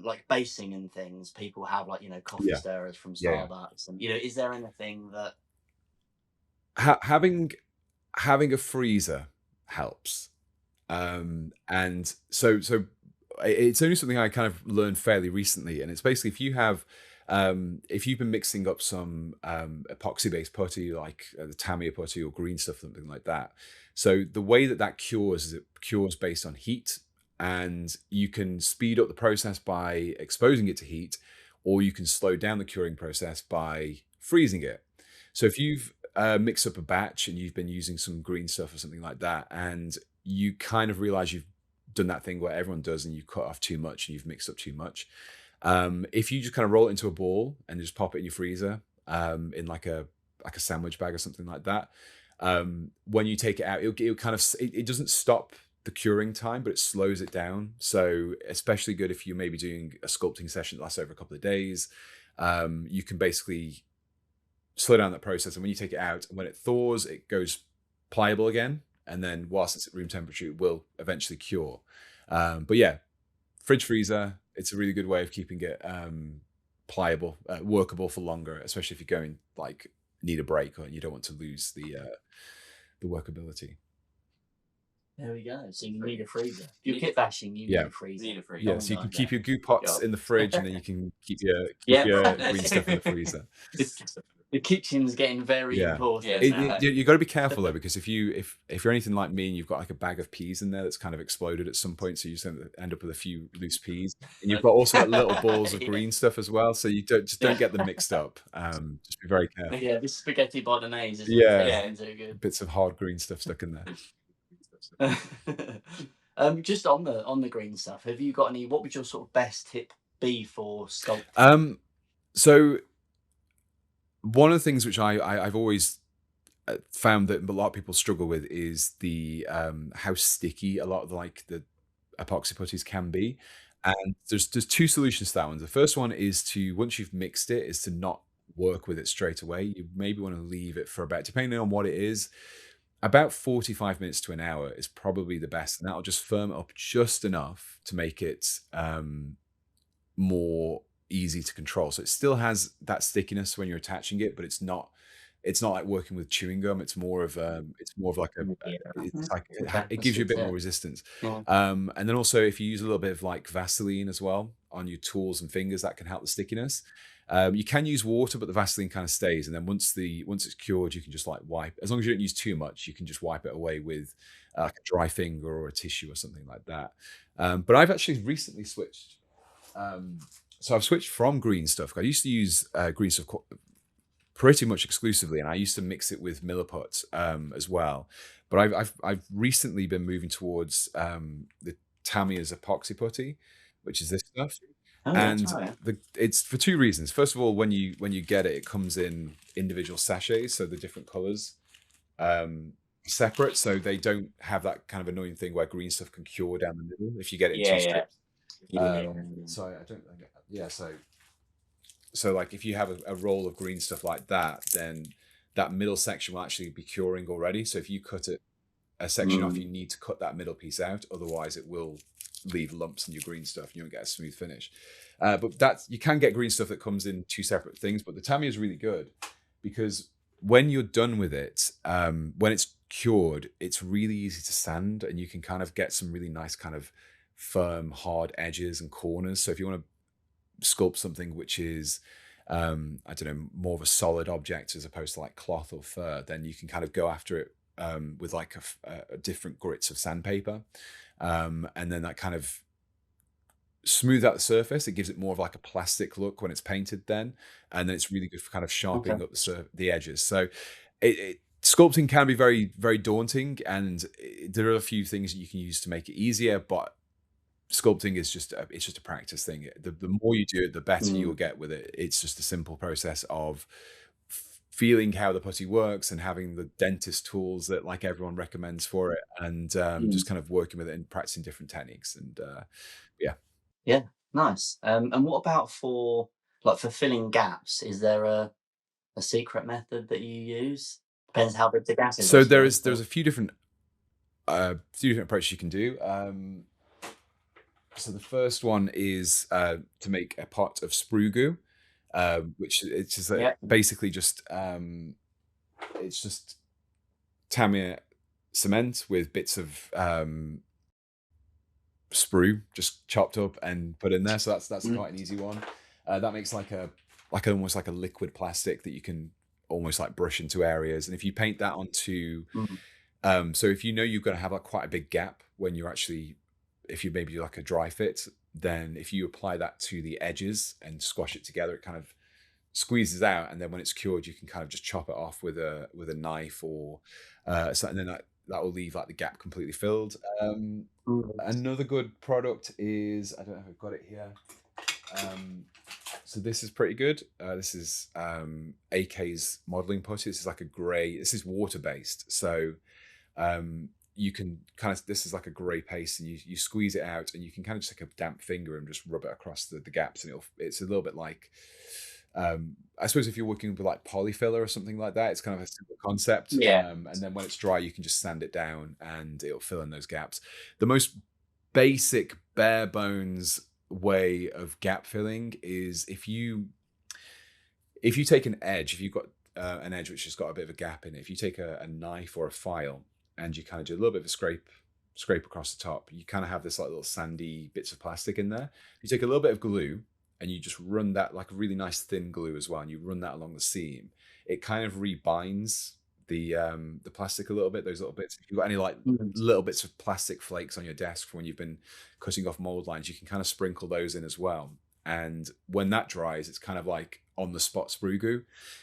like basing and things, people have like, coffee stirrers from Starbucks, and is there anything that having a freezer helps, and so it's only something I kind of learned fairly recently, and it's basically if you've been mixing up some epoxy based putty like the Tamiya putty or green stuff, something like that, so the way that cures is it cures based on heat. And you can speed up the process by exposing it to heat, or you can slow down the curing process by freezing it. So if you've mixed up a batch and you've been using some green stuff or something like that, and you kind of realize you've done that thing where everyone does and you cut off too much and you've mixed up too much, if you just kind of roll it into a ball and just pop it in your freezer in like a sandwich bag or something like that, when you take it out, it doesn't stop the curing time, but it slows it down. So especially good if you're maybe doing a sculpting session that lasts over a couple of days, you can basically slow down that process. And when you take it out, when it thaws, it goes pliable again. And then whilst it's at room temperature, it will eventually cure. But yeah, fridge freezer, it's a really good way of keeping it pliable, workable for longer, especially if you're going like need a break or you don't want to lose the workability. There we go. So you need a freezer. If you're kit bashing, you need a freezer. Yeah, so you can keep your goo pots in the fridge, and then you can keep your green stuff in the freezer. The kitchen's getting very important. You've got to be careful though, because if you're anything like me and you've got like a bag of peas in there that's kind of exploded at some point, so you just end up with a few loose peas, and you've got also like little balls of green stuff as well, so you don't get them mixed up. Just be very careful. Yeah, this spaghetti bolognese is so good. Bits of hard green stuff stuck in there. Just on the green stuff, have you got any? What would your sort of best tip be for sculpting? So one of the things which I've always found that a lot of people struggle with is the how sticky a lot of the epoxy putties can be, and there's 2 solutions to that one. The first one is to, once you've mixed it, is to not work with it straight away. You maybe want to leave it for about, depending on what it is, about 45 minutes to an hour is probably the best, and that'll just firm it up just enough to make it more easy to control. So it still has that stickiness when you're attaching it, but it's not like working with chewing gum. It's more of like it gives you a bit more resistance. And then also if you use a little bit of like Vaseline as well on your tools and fingers, that can help the stickiness. You can use water, but the Vaseline kind of stays. And then once it's cured, you can just like wipe. As long as you don't use too much, you can just wipe it away with like a dry finger or a tissue or something like that. But I've actually recently switched. So I've switched from green stuff. I used to use green stuff pretty much exclusively, and I used to mix it with Milliput as well. But I've recently been moving towards the Tamiya's epoxy putty, which is this stuff. It's for 2 reasons. First of all, when you get it, it comes in individual sachets, so the different colors separate, so they don't have that kind of annoying thing where green stuff can cure down the middle if you get it in 2 strips. So I don't think, so like if you have a roll of green stuff like that, then that middle section will actually be curing already. So if you cut a section off, you need to cut that middle piece out, otherwise it will leave lumps in your green stuff and you won't get a smooth finish. But you can get green stuff that comes in 2 separate things, but the Tamiya is really good because when you're done with it, when it's cured, it's really easy to sand, and you can kind of get some really nice kind of firm, hard edges and corners. So if you want to sculpt something which is, I don't know, more of a solid object as opposed to like cloth or fur, then you can kind of go after it with like a different grits of sandpaper, and then that kind of smooth out the surface. It gives it more of like a plastic look when it's painted then, and then it's really good for kind of sharpening up the edges. So sculpting can be very, very daunting, and there are a few things that you can use to make it easier, but sculpting is just it's just a practice thing. The more you do it, the better you will get with it. It's just a simple process of feeling how the putty works and having the dentist tools that like everyone recommends for it, and just kind of working with it and practicing different techniques. And Yeah, nice. And what about for filling gaps? Is there a secret method that you use? Depends how big the gap is. So there's a few different approaches you can do. So the first one is to make a pot of sprue goo, which it's just basically just it's just Tamiya cement with bits of sprue just chopped up and put in there. So that's quite an easy one. That makes almost like a liquid plastic that you can almost like brush into areas. And if you paint that onto so if you know you've got to have like quite a big gap when you're actually, if you maybe like a dry fit, then if you apply that to the edges and squash it together, it kind of squeezes out, and then when it's cured you can kind of just chop it off with a knife or something, and then that will leave like the gap completely filled. Another good product is, I don't know if I've got it here, so this is pretty good. This is AK's modeling putty. This is like a gray, this is water based, so you can kind of, this is like a gray paste, and you squeeze it out, and you can kind of just take a damp finger and just rub it across the gaps, and it's a little bit like, I suppose if you're working with like polyfiller or something like that, it's kind of a simple concept. And then when it's dry, you can just sand it down and it'll fill in those gaps. The most basic, bare bones way of gap filling is if you take an edge, if you've got an edge which has got a bit of a gap in it, if you take a knife or a file and you kind of do a little bit of a scrape across the top, you kind of have this like little sandy bits of plastic in there. You take a little bit of glue and you just run that, like a really nice thin glue as well, and you run that along the seam. It kind of rebinds the plastic a little bit, those little bits. If you've got any like little bits of plastic flakes on your desk from when you've been cutting off mold lines, you can kind of sprinkle those in as well. And when that dries, it's kind of like on the spot sprue goo.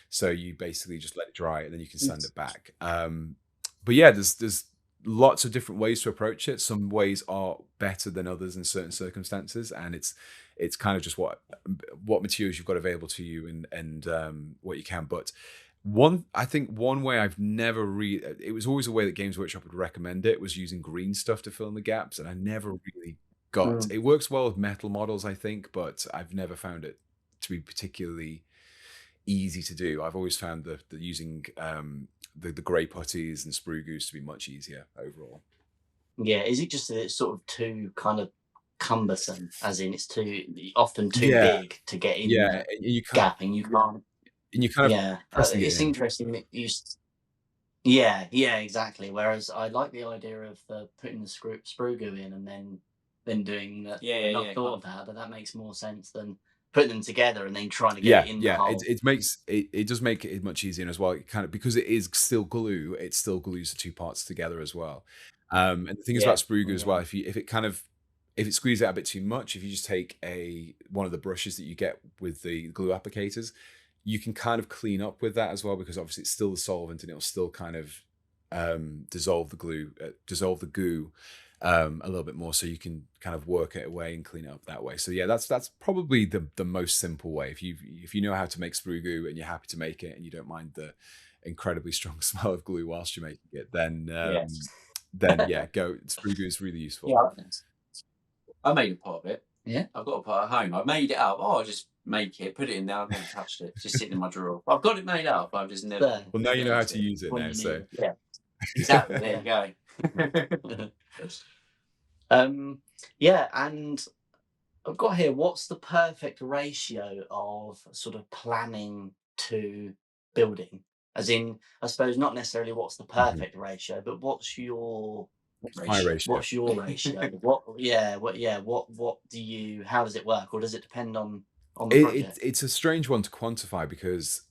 So you basically just let it dry and then you can sand it back. But yeah, there's lots of different ways to approach it. Some ways are better than others in certain circumstances, and it's kind of just what materials you've got available to you and what you can. But I think one way I've never it was always a way that Games Workshop would recommend it, was using green stuff to fill in the gaps, and I never really got it. Works well with metal models, I think, but I've never found it to be particularly easy to do. I've always found the using the grey putties and sprue goos to be much easier overall. Yeah, is it just that it's sort of too kind of cumbersome, as in it's often too big to get in the gap, and you can't. And you kind of it's interesting that you. Yeah, exactly. Whereas I like the idea of putting the sprue goo in and then doing that. Not thought of that, but that makes more sense than putting them together and then trying to get it in the hole. It does make it much easier as well. It kind of, because it is still glue, it still glues the two parts together as well. And the thing is about sprue goo as well, if it squeezes out a bit too much, if you just take one of the brushes that you get with the glue applicators, you can kind of clean up with that as well, because obviously it's still the solvent and it'll still kind of dissolve the goo a little bit more, so you can kind of work it away and clean it up that way. So yeah, that's probably the most simple way. If you know how to make sprue goo and you're happy to make it and you don't mind the incredibly strong smell of glue whilst you're making it, then go. Sprue goo is really useful. I made a pot of it. Yeah, I've got a pot at home. I made it up. I'll just make it, put it in there. I've never touched it. It's just sitting in my drawer. I've got it made up. I've just never. Well, now you know how to use it now. So yeah, exactly. There you go. And I've got here, what's the perfect ratio of sort of planning to building? As in, I suppose not necessarily what's the perfect ratio, but what's your My ratio. What's your ratio? What do you? How does it work, or does it depend on the project? It's a strange one to quantify because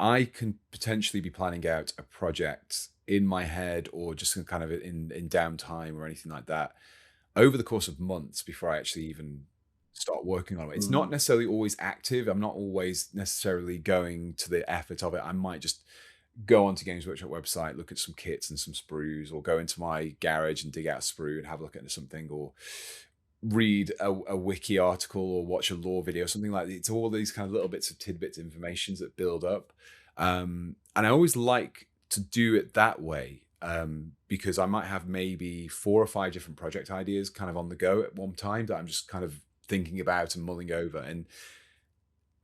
I can potentially be planning out a project in my head or just kind of in downtime or anything like that over the course of months before I actually even start working on it. It's not necessarily always active. I'm not always necessarily going to the effort of it. I might just go onto Games Workshop website, look at some kits and some sprues, or go into my garage and dig out a sprue and have a look at something, or read a wiki article or watch a lore video, something like that. It's all these kind of little bits of tidbits of information that build up. And I always like to do it that way because I might have maybe 4 or 5 different project ideas kind of on the go at one time that I'm just kind of thinking about and mulling over. And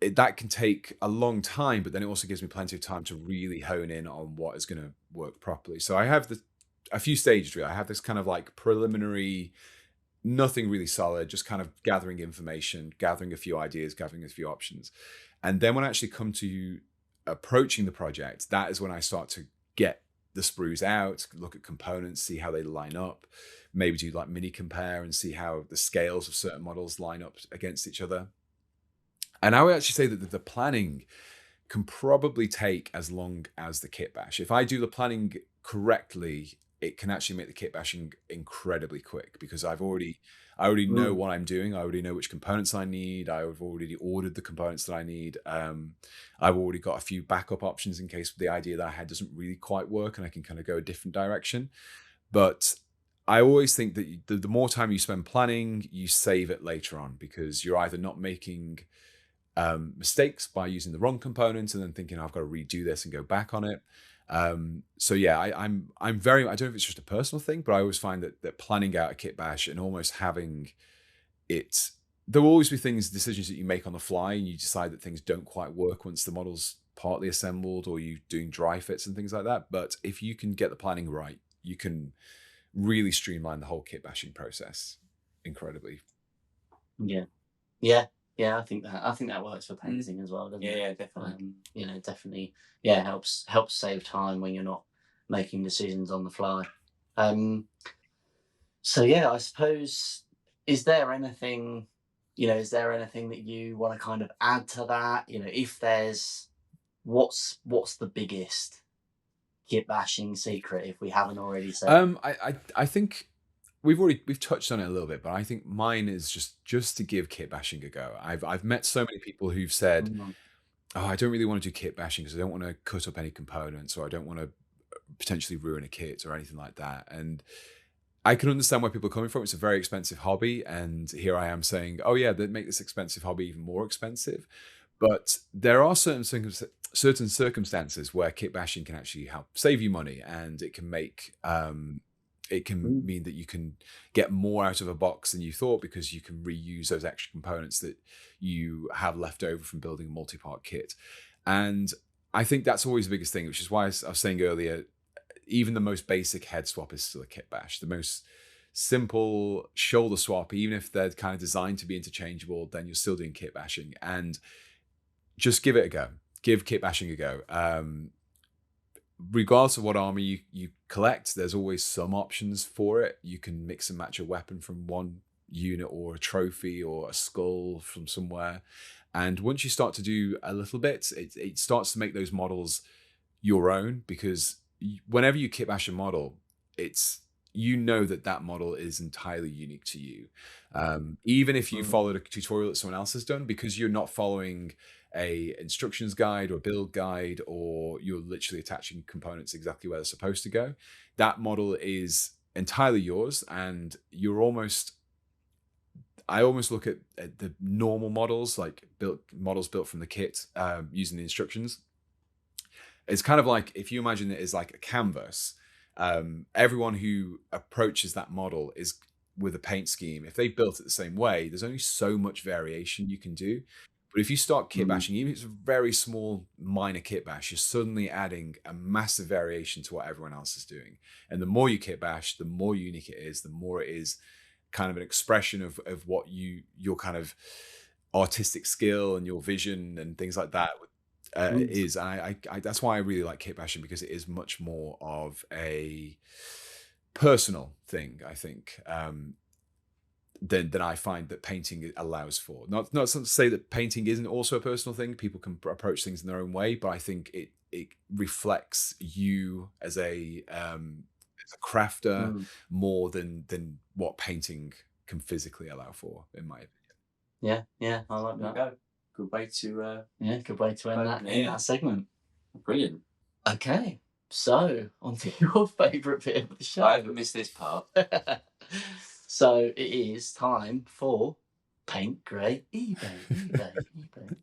that can take a long time, but then it also gives me plenty of time to really hone in on what is going to work properly. So I have a few stages really. I have this kind of like preliminary, nothing really solid, just kind of gathering information, gathering a few ideas, gathering a few options. And then when I actually come to approaching the project, that is when I start to get the sprues out, look at components, see how they line up, maybe do like mini compare and see how the scales of certain models line up against each other. And I would actually say that the planning can probably take as long as the kit bash. If I do the planning correctly, it can actually make the kit bashing incredibly quick because I already know what I'm doing. I already know which components I need. I've already ordered the components that I need. I've already got a few backup options in case the idea that I had doesn't really quite work and I can kind of go a different direction. But I always think that the more time you spend planning, you save it later on because you're either not making mistakes by using the wrong components and then thinking I've got to redo this and go back on it. So yeah, I'm very, I don't know if it's just a personal thing, but I always find that planning out a kit bash and almost having it, there will always be decisions that you make on the fly and you decide that things don't quite work once the model's partly assembled or you doing dry fits and things like that. But if you can get the planning right, you can really streamline the whole kit bashing process incredibly. Yeah, I think that works for painting as well, doesn't it? Yeah, definitely. Definitely. Yeah, helps save time when you're not making decisions on the fly. So yeah, I suppose is there anything that you want to kind of add to that? If there's what's the biggest kit bashing secret if we haven't already said? I think we've touched on it a little bit, but I think mine is just to give kit bashing a go. I've met so many people who've said, "Oh, I don't really want to do kit bashing because I don't want to cut up any components or I don't want to potentially ruin a kit or anything like that." And I can understand where people are coming from. It's a very expensive hobby, and here I am saying, "Oh yeah, they make this expensive hobby even more expensive." But there are certain circumstances where kit bashing can actually help save you money, and it can make it can mean that you can get more out of a box than you thought because you can reuse those extra components that you have left over from building a multi-part kit. And I think that's always the biggest thing, which is why I was saying earlier, even the most basic head swap is still a kit bash. The most simple shoulder swap, even if they're kind of designed to be interchangeable, then you're still doing kit bashing. And just give it a go. Give kit bashing a go. Regardless of what armor you collect, there's always some options for it. You can mix and match a weapon from one unit or a trophy or a skull from somewhere. And once you start to do a little bit, it starts to make those models your own because whenever you kit bash a model, that model is entirely unique to you. Even if you followed a tutorial that someone else has done, because you're not following a instructions guide or build guide, or you're literally attaching components exactly where they're supposed to go, that model is entirely yours. And I almost look at the normal models, like models built from the kit using the instructions. It's kind of like, if you imagine it as like a canvas, everyone who approaches that model is with a paint scheme. If they built it the same way, there's only so much variation you can do. But if you start kit bashing, even if it's a very small, minor kit bash, you're suddenly adding a massive variation to what everyone else is doing. And the more you kit bash, the more unique it is, the more it is kind of an expression of what your kind of artistic skill and your vision and things like that. It is. I that's why I really like kitbashing, because it is much more of a personal thing, I think, than I find that painting allows for. Not to say that painting isn't also a personal thing. People can approach things in their own way, but I think it reflects you as a crafter more than what painting can physically allow for, in my opinion. Yeah, I like that. Go. Good way to Good way to end that segment. Brilliant. Okay, so on to your favourite bit of the show. I haven't missed this part. So it is time for Paint Grey eBay.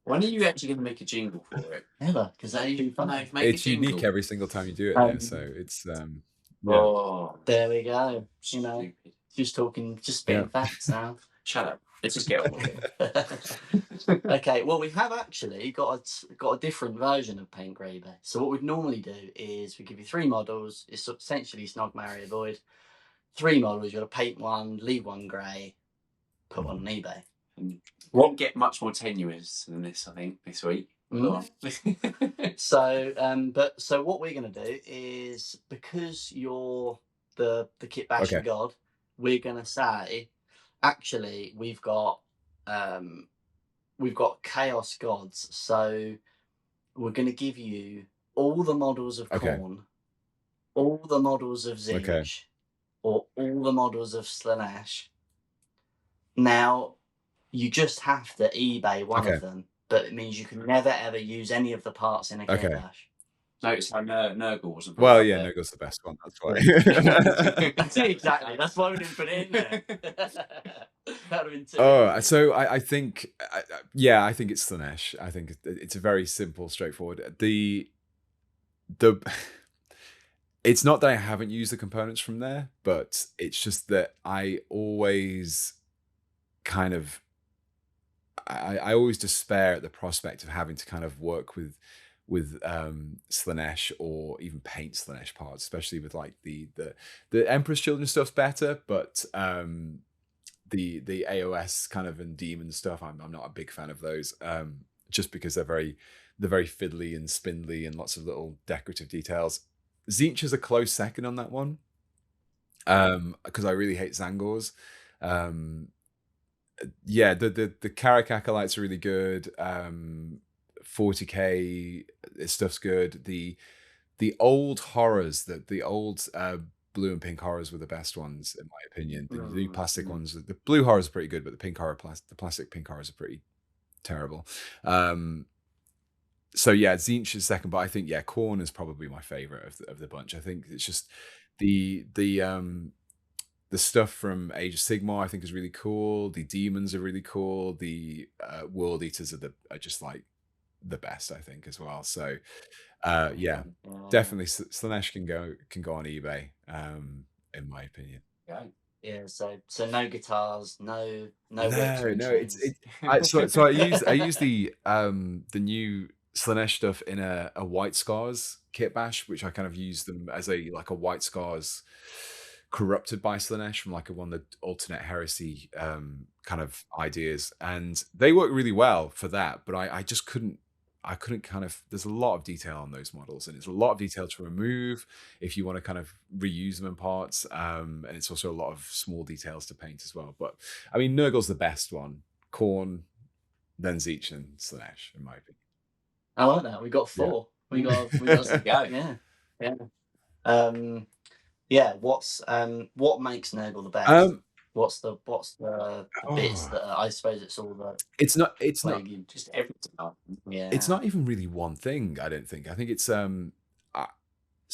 When are you actually going to make a jingle for it? Never, because that usually fun. It's unique every single time you do it now, so it's Oh, there we go. stupid. Just spitting facts now. Shut up. Let's just get on with it. Okay, well, we have actually got a different version of Paint Grey eBay. So what we'd normally do is we give you 3 models. It's essentially Snog, Marry, Avoid. 3 models. You've got to paint one, leave one grey, put one on eBay. Won't get much more tenuous than this, I think, this week. So what we're going to do is, because you're the kitbashing god, we're going to say, actually, we've got chaos gods. So we're going to give you all the models of Khorne, all the models of Tzeentch, or all the models of Slaanesh. Now, you just have to eBay one of them, but it means you can never ever use any of the parts in a kitbash. Notice how Nurgle wasn't. Well, yeah, Nurgle's the best one. That's why. Exactly. That's why we didn't put it in there. That would have been too. So I think, I think it's Slaanesh. I think it's a very simple, straightforward. It's not that I haven't used the components from there, but it's just that I always kind of, I always despair at the prospect of having to kind of work with Slaanesh, or even paint Slaanesh parts, especially with like the Emperor's Children stuff's better, but the AOS kind of and demon stuff, I'm not a big fan of those, just because they're very fiddly and spindly and lots of little decorative details. Tzeentch is a close second on that one, because I really hate Zangors. The Karak Acolytes are really good. 40k stuff's good. The old horrors, the old blue and pink horrors were the best ones, in my opinion. The new plastic ones, the blue horrors are pretty good, but the plastic pink horrors are pretty terrible. So yeah, Tzeentch is second, but I think Khorne is probably my favorite of the bunch. I think it's just the stuff from Age of Sigmar I think is really cool. The demons are really cool. The World Eaters are just like the best, I think, as well. So definitely Slaanesh can go on eBay, in my opinion. Yeah, so no guitars, no. So I use the new Slaanesh stuff in a White Scars kit bash, which I kind of use them as a White Scars corrupted by Slaanesh from like one of the alternate heresy kind of ideas, and they work really well for that. But I just couldn't kind of, there's a lot of detail on those models, and it's a lot of detail to remove if you want to kind of reuse them in parts, and it's also a lot of small details to paint as well. But I mean, Nurgle's the best one, Khorne, then Tzeentch, and Slaanesh, in my opinion. I like that. We got 4. We got to go. What makes Nurgle the best? What's the bits that I suppose it's all the. It's not just everything. It's not even really one thing, I don't think. I think it's so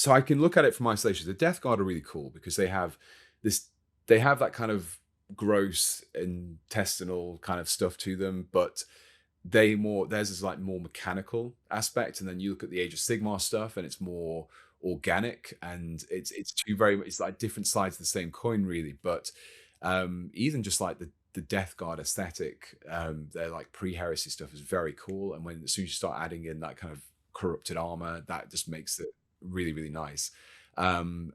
I can look at it from isolation. The Death Guard are really cool because they have that kind of gross intestinal kind of stuff to them, but theirs is like more mechanical aspect, and then you look at the Age of Sigmar stuff and it's more organic, and it's like different sides of the same coin, really. But even just like the Death Guard aesthetic, their like pre-heresy stuff is very cool, and as soon as you start adding in that kind of corrupted armor, that just makes it really, really nice. And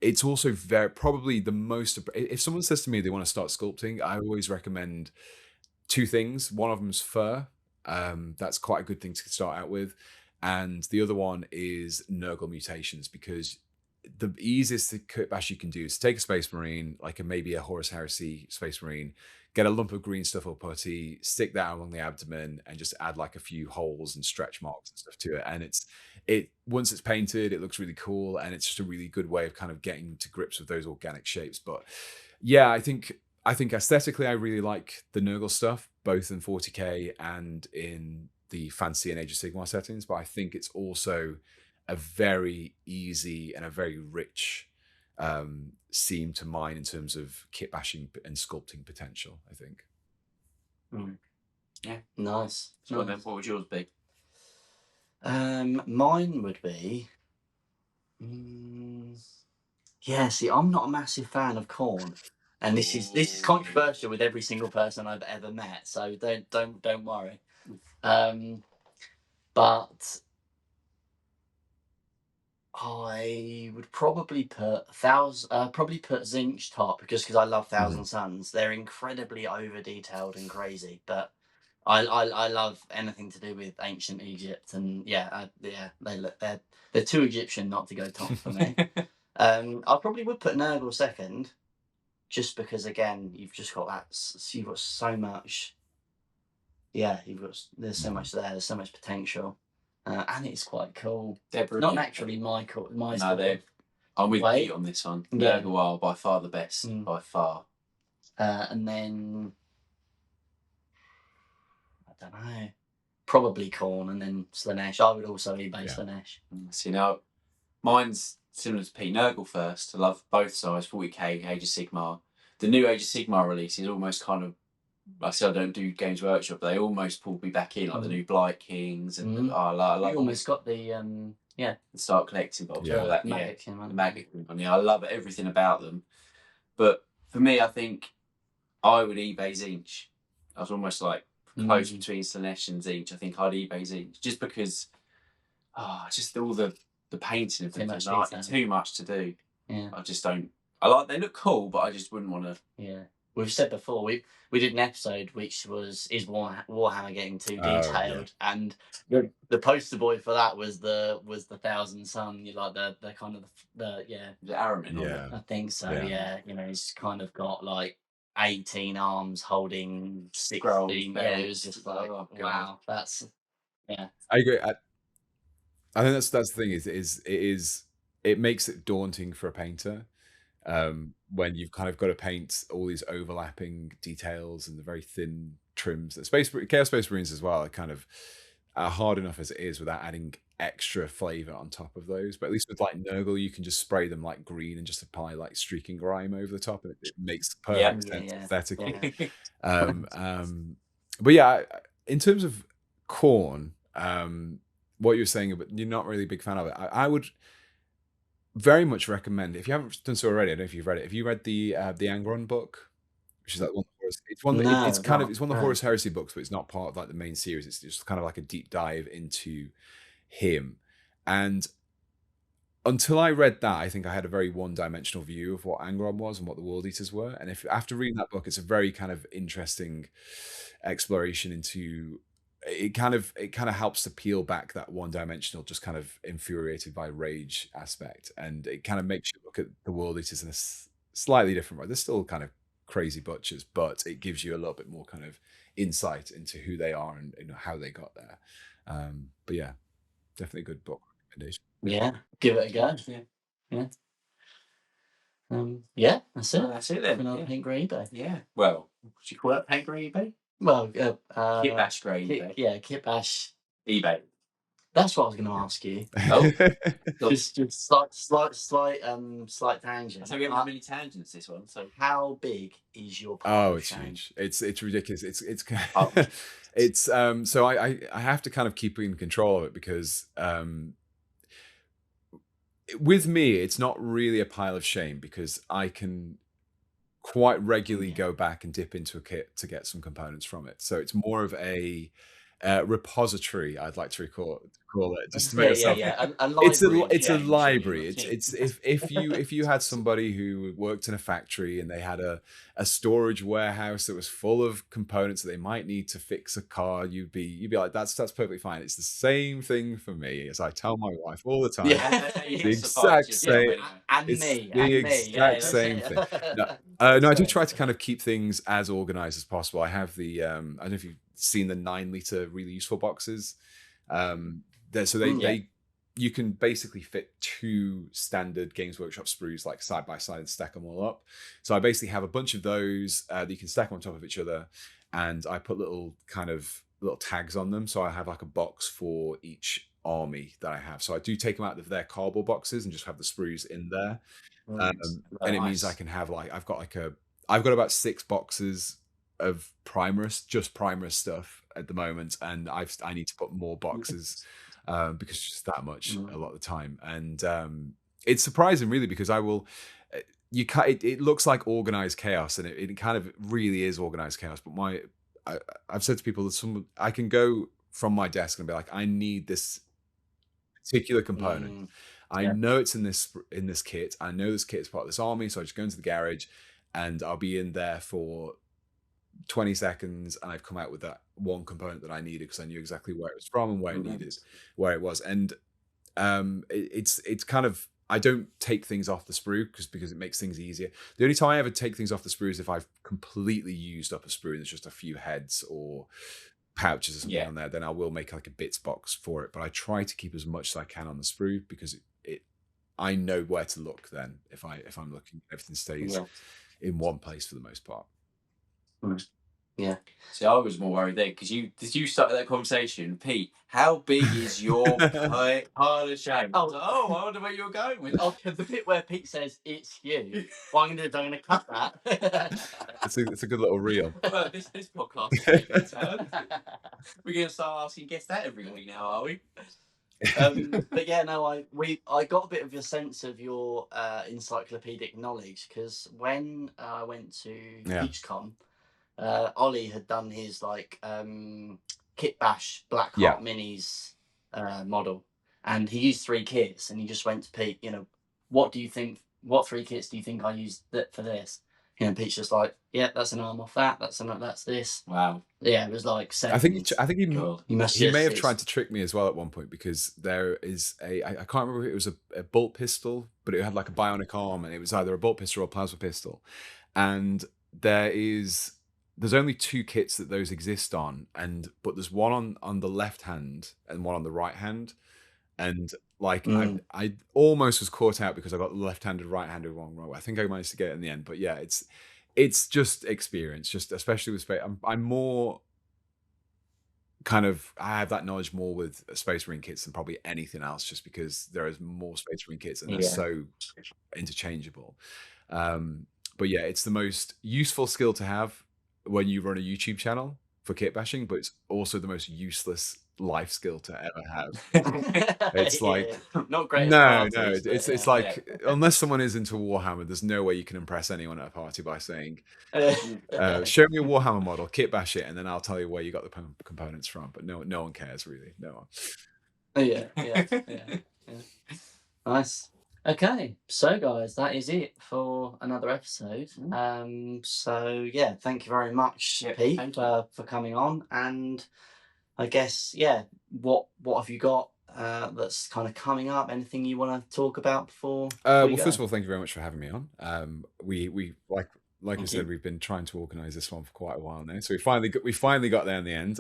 it's also probably the most, if someone says to me they want to start sculpting, I always recommend 2 things. One of them is fur, That's quite a good thing to start out with. And the other one is Nurgle mutations, because the easiest kitbash you can do is take a Space Marine, like maybe a Horus Heresy Space Marine, get a lump of green stuff or putty, stick that along the abdomen, and just add like a few holes and stretch marks and stuff to it. And once it's painted, it looks really cool, and it's just a really good way of kind of getting to grips with those organic shapes. But yeah, I think aesthetically, I really like the Nurgle stuff, both in 40k and in the Fantasy and Age of Sigmar settings. But I think it's also a very easy and a very rich seam to mine in terms of kit bashing and sculpting potential, I think. Yeah, nice. So what would yours be? Mine would be yeah, see, I'm not a massive fan of Khorne. And this is controversial with every single person I've ever met, so don't worry. But I would probably put Zinch top, because I love Thousand Suns. They're incredibly over detailed and crazy, but I love anything to do with ancient Egypt, and they're too Egyptian not to go top for me. I probably would put Nurgle second, just because again you've just got that. You've got so much. Yeah, there's so much there. There's so much potential. And it's quite cool. They're not naturally my no, I'm with Pete on this one. Yeah. Nurgle are by far the best, by far. And then I don't know, probably Khorne, and then Slaanesh. I would also eBay Slaanesh. See, now mine's similar to Pete. Nurgle first. I love both sides. 40k, Age of Sigmar. The new Age of Sigmar release is almost kind of. I said I don't do Games Workshop, but they almost pulled me back in, like the new Blight Kings, and I love. You almost got the the Start Collecting box, Magic the Magic one. Yeah, I love everything about them. But for me, I think I would eBay Zinch. I was almost like close between Slaanesh and Zinch. I think I'd eBay Zinch just because, just all the painting of them is too much to do. Yeah, I just don't. They look cool, but I just wouldn't want to. Yeah. We've said before, we did an episode which was Warhammer getting too detailed, and the poster boy for that was the Thousand Sun. You like the kind of the Aramin. I think so. Yeah, he's kind of got like 18 arms holding 16. Yeah, it was just like wow, that's I agree. I think that's the thing it makes it daunting for a painter. When you've kind of got to paint all these overlapping details and the very thin trims. Chaos Space Marines as well are kind of hard enough as it is without adding extra flavor on top of those. But at least with like Nurgle, you can just spray them like green and just apply like streaking grime over the top, and it makes perfect sense aesthetically. But yeah, in terms of Khorne, what you're saying about you're not really a big fan of it, I would very much recommend, if you haven't done so already, I don't know if you've read it. Have you read the Angron book, which is like it's one of the Horus Heresy books, but it's not part of like the main series. It's just kind of like a deep dive into him. And until I read that, I think I had a very one-dimensional view of what Angron was and what the World Eaters were. And after reading that book, it's a very kind of interesting exploration into. It kind of helps to peel back that one-dimensional, just kind of infuriated by rage aspect, and it kind of makes you look at the World Eaters in a slightly different way. They're still kind of crazy butchers, but it gives you a little bit more kind of insight into who they are and how they got there. But yeah, definitely a good book recommendation. Yeah, give it a go. Yeah, that's it. That's it then. Another Paint Grey eBay. Yeah. Well, should you call that Paint Grey eBay? Well, Kitbash Grey eBay. Yeah, Kitbash eBay. That's what I was going to ask you. Just slight tangent. So we haven't had many tangents this one. So how big is your it's huge. It's ridiculous. It's so I have to kind of keep in control of it, because with me it's not really a pile of shame, because I can quite regularly go back and dip into a kit to get some components from it. So it's more of a repository, I'd like to call it, just to make Yeah, myself. a library. It's a change, really, library. I It's think. if you had somebody who worked in a factory and they had a storage warehouse that was full of components that they might need to fix a car, you'd be like, that's perfectly fine. It's the same thing for me, as I tell my wife all the time. Yeah, The Yes, exact surprise same. yourself anyway. and It's me, the and me. exact Yeah, same thing. No, I do try to kind of keep things as organized as possible. I have the I don't know if you've seen the 9-liter really useful boxes. They you can basically fit 2 standard Games Workshop sprues like side by side and stack them all up. So I basically have a bunch of those that you can stack on top of each other, and I put little tags on them. So I have like a box for each army that I have. So I do take them out of their cardboard boxes and just have the sprues in there. And it means I can have I've got about 6 boxes of just Primus stuff at the moment, and I need to put more boxes because it's just that much a lot of the time. And it's surprising, really, because it looks like organized chaos, and it kind of really is organized chaos. But I've said to people that I can go from my desk and be like, I need this particular component. I know it's in this kit. I know this kit is part of this army, so I just go into the garage, and I'll be in there for 20 seconds, and I've come out with that one component that I needed because I knew exactly where it was from and where it was. And it's kind of, I don't take things off the sprue because it makes things easier. The only time I ever take things off the sprue is if I've completely used up a sprue and there's just a few heads or pouches or something on there, then I will make like a bits box for it. But I try to keep as much as I can on the sprue because I know where to look then. If I'm looking, everything stays in one place for the most part. Yeah. See, I was more worried there because you started that conversation, Pete. How big is your pile of shame? I wonder where you're going with it. The bit where Pete says it's you. What I'm going to do is I'm going to cut that. It's a good little reel. Well, this podcast is taking a turn. We're going to start asking guests that every week now, are we? But yeah, no, I got a bit of a sense of your encyclopedic knowledge because when I went to PeachCon, Ollie had done his Kitbash Blackheart Minis model, and he used 3 kits, and he just went to Pete, what 3 kits do you think I used for this? Pete's just like, yeah, that's an arm off that, that's this. Wow. Yeah, it was like 7. I think he may have tried to trick me as well at one point, because there is I can't remember if it was a bolt pistol, but it had like a bionic arm, and it was either a bolt pistol or a plasma pistol. And there's only 2 kits that those exist on, but there's one on the left hand and one on the right hand. And I almost was caught out because I got the left-handed, right-handed one wrong. I think I managed to get it in the end, but yeah, it's just experience. Just especially with space, I'm more kind of, I have that knowledge more with Space Marine kits than probably anything else, just because there is more Space Marine kits and they're so interchangeable. But yeah, it's the most useful skill to have when you run a YouTube channel for kit bashing, but it's also the most useless life skill to ever have. It's like not great. No, it's like unless someone is into Warhammer, there's no way you can impress anyone at a party by saying, "Show me a Warhammer model, kit bash it, and then I'll tell you where you got the components from." But no one cares really. No one. Yeah. Nice. Okay, so guys, that is it for another episode. So yeah, thank you very much, Pete, for coming on. And I guess, what have you got that's kind of coming up? Anything you want to talk about before well, first of all, thank you very much for having me on. We like I said, we've been trying to organise this one for quite a while now, so we finally got there in the end,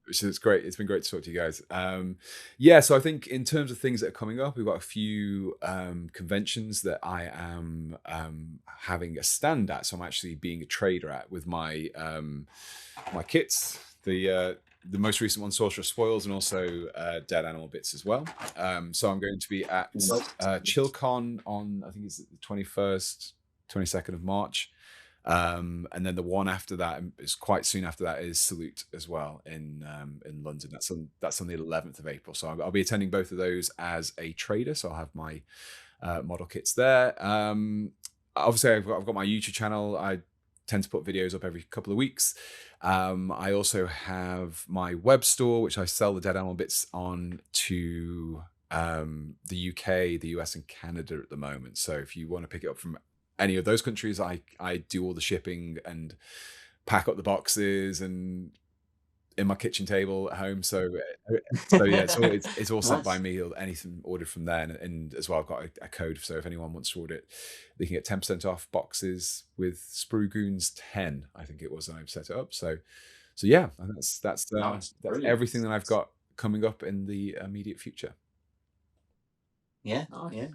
which is great. It's been great to talk to you guys. So I think in terms of things that are coming up, we've got a few conventions that I am having a stand at. So I'm actually being a trader at with my my kits. The most recent one, Sorcerer's Spoils, and also Dead Animal Bits as well. So I'm going to be at ChillCon on, I think it's the 21st, 22nd of March. And then the one after that is quite soon after that is Salute as well in London. That's on the 11th of April. So I'll be attending both of those as a trader. So I'll have my model kits there. Obviously I've got my YouTube channel. tend to put videos up every couple of weeks. I also have my web store, which I sell the dead animal bits on to the UK, the US, and Canada at the moment. So if you want to pick it up from any of those countries, I do all the shipping and pack up the boxes and in my kitchen table at home. So yeah, it's all sent by me, or anything ordered from there. And as well, I've got a code, so if anyone wants to order it, they can get 10% off boxes with Sprue Goons 10, I think it was, and I've set it up. So yeah, and that's everything that I've got coming up in the immediate future. Yeah,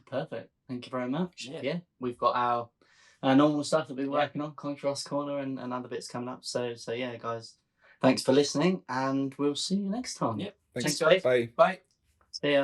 perfect. Thank you very much. Yeah, we've got our normal stuff that we're working on, Contrast Corner and other bits coming up. So yeah, guys, thanks for listening, and we'll see you next time. Thanks guys. Bye. Bye.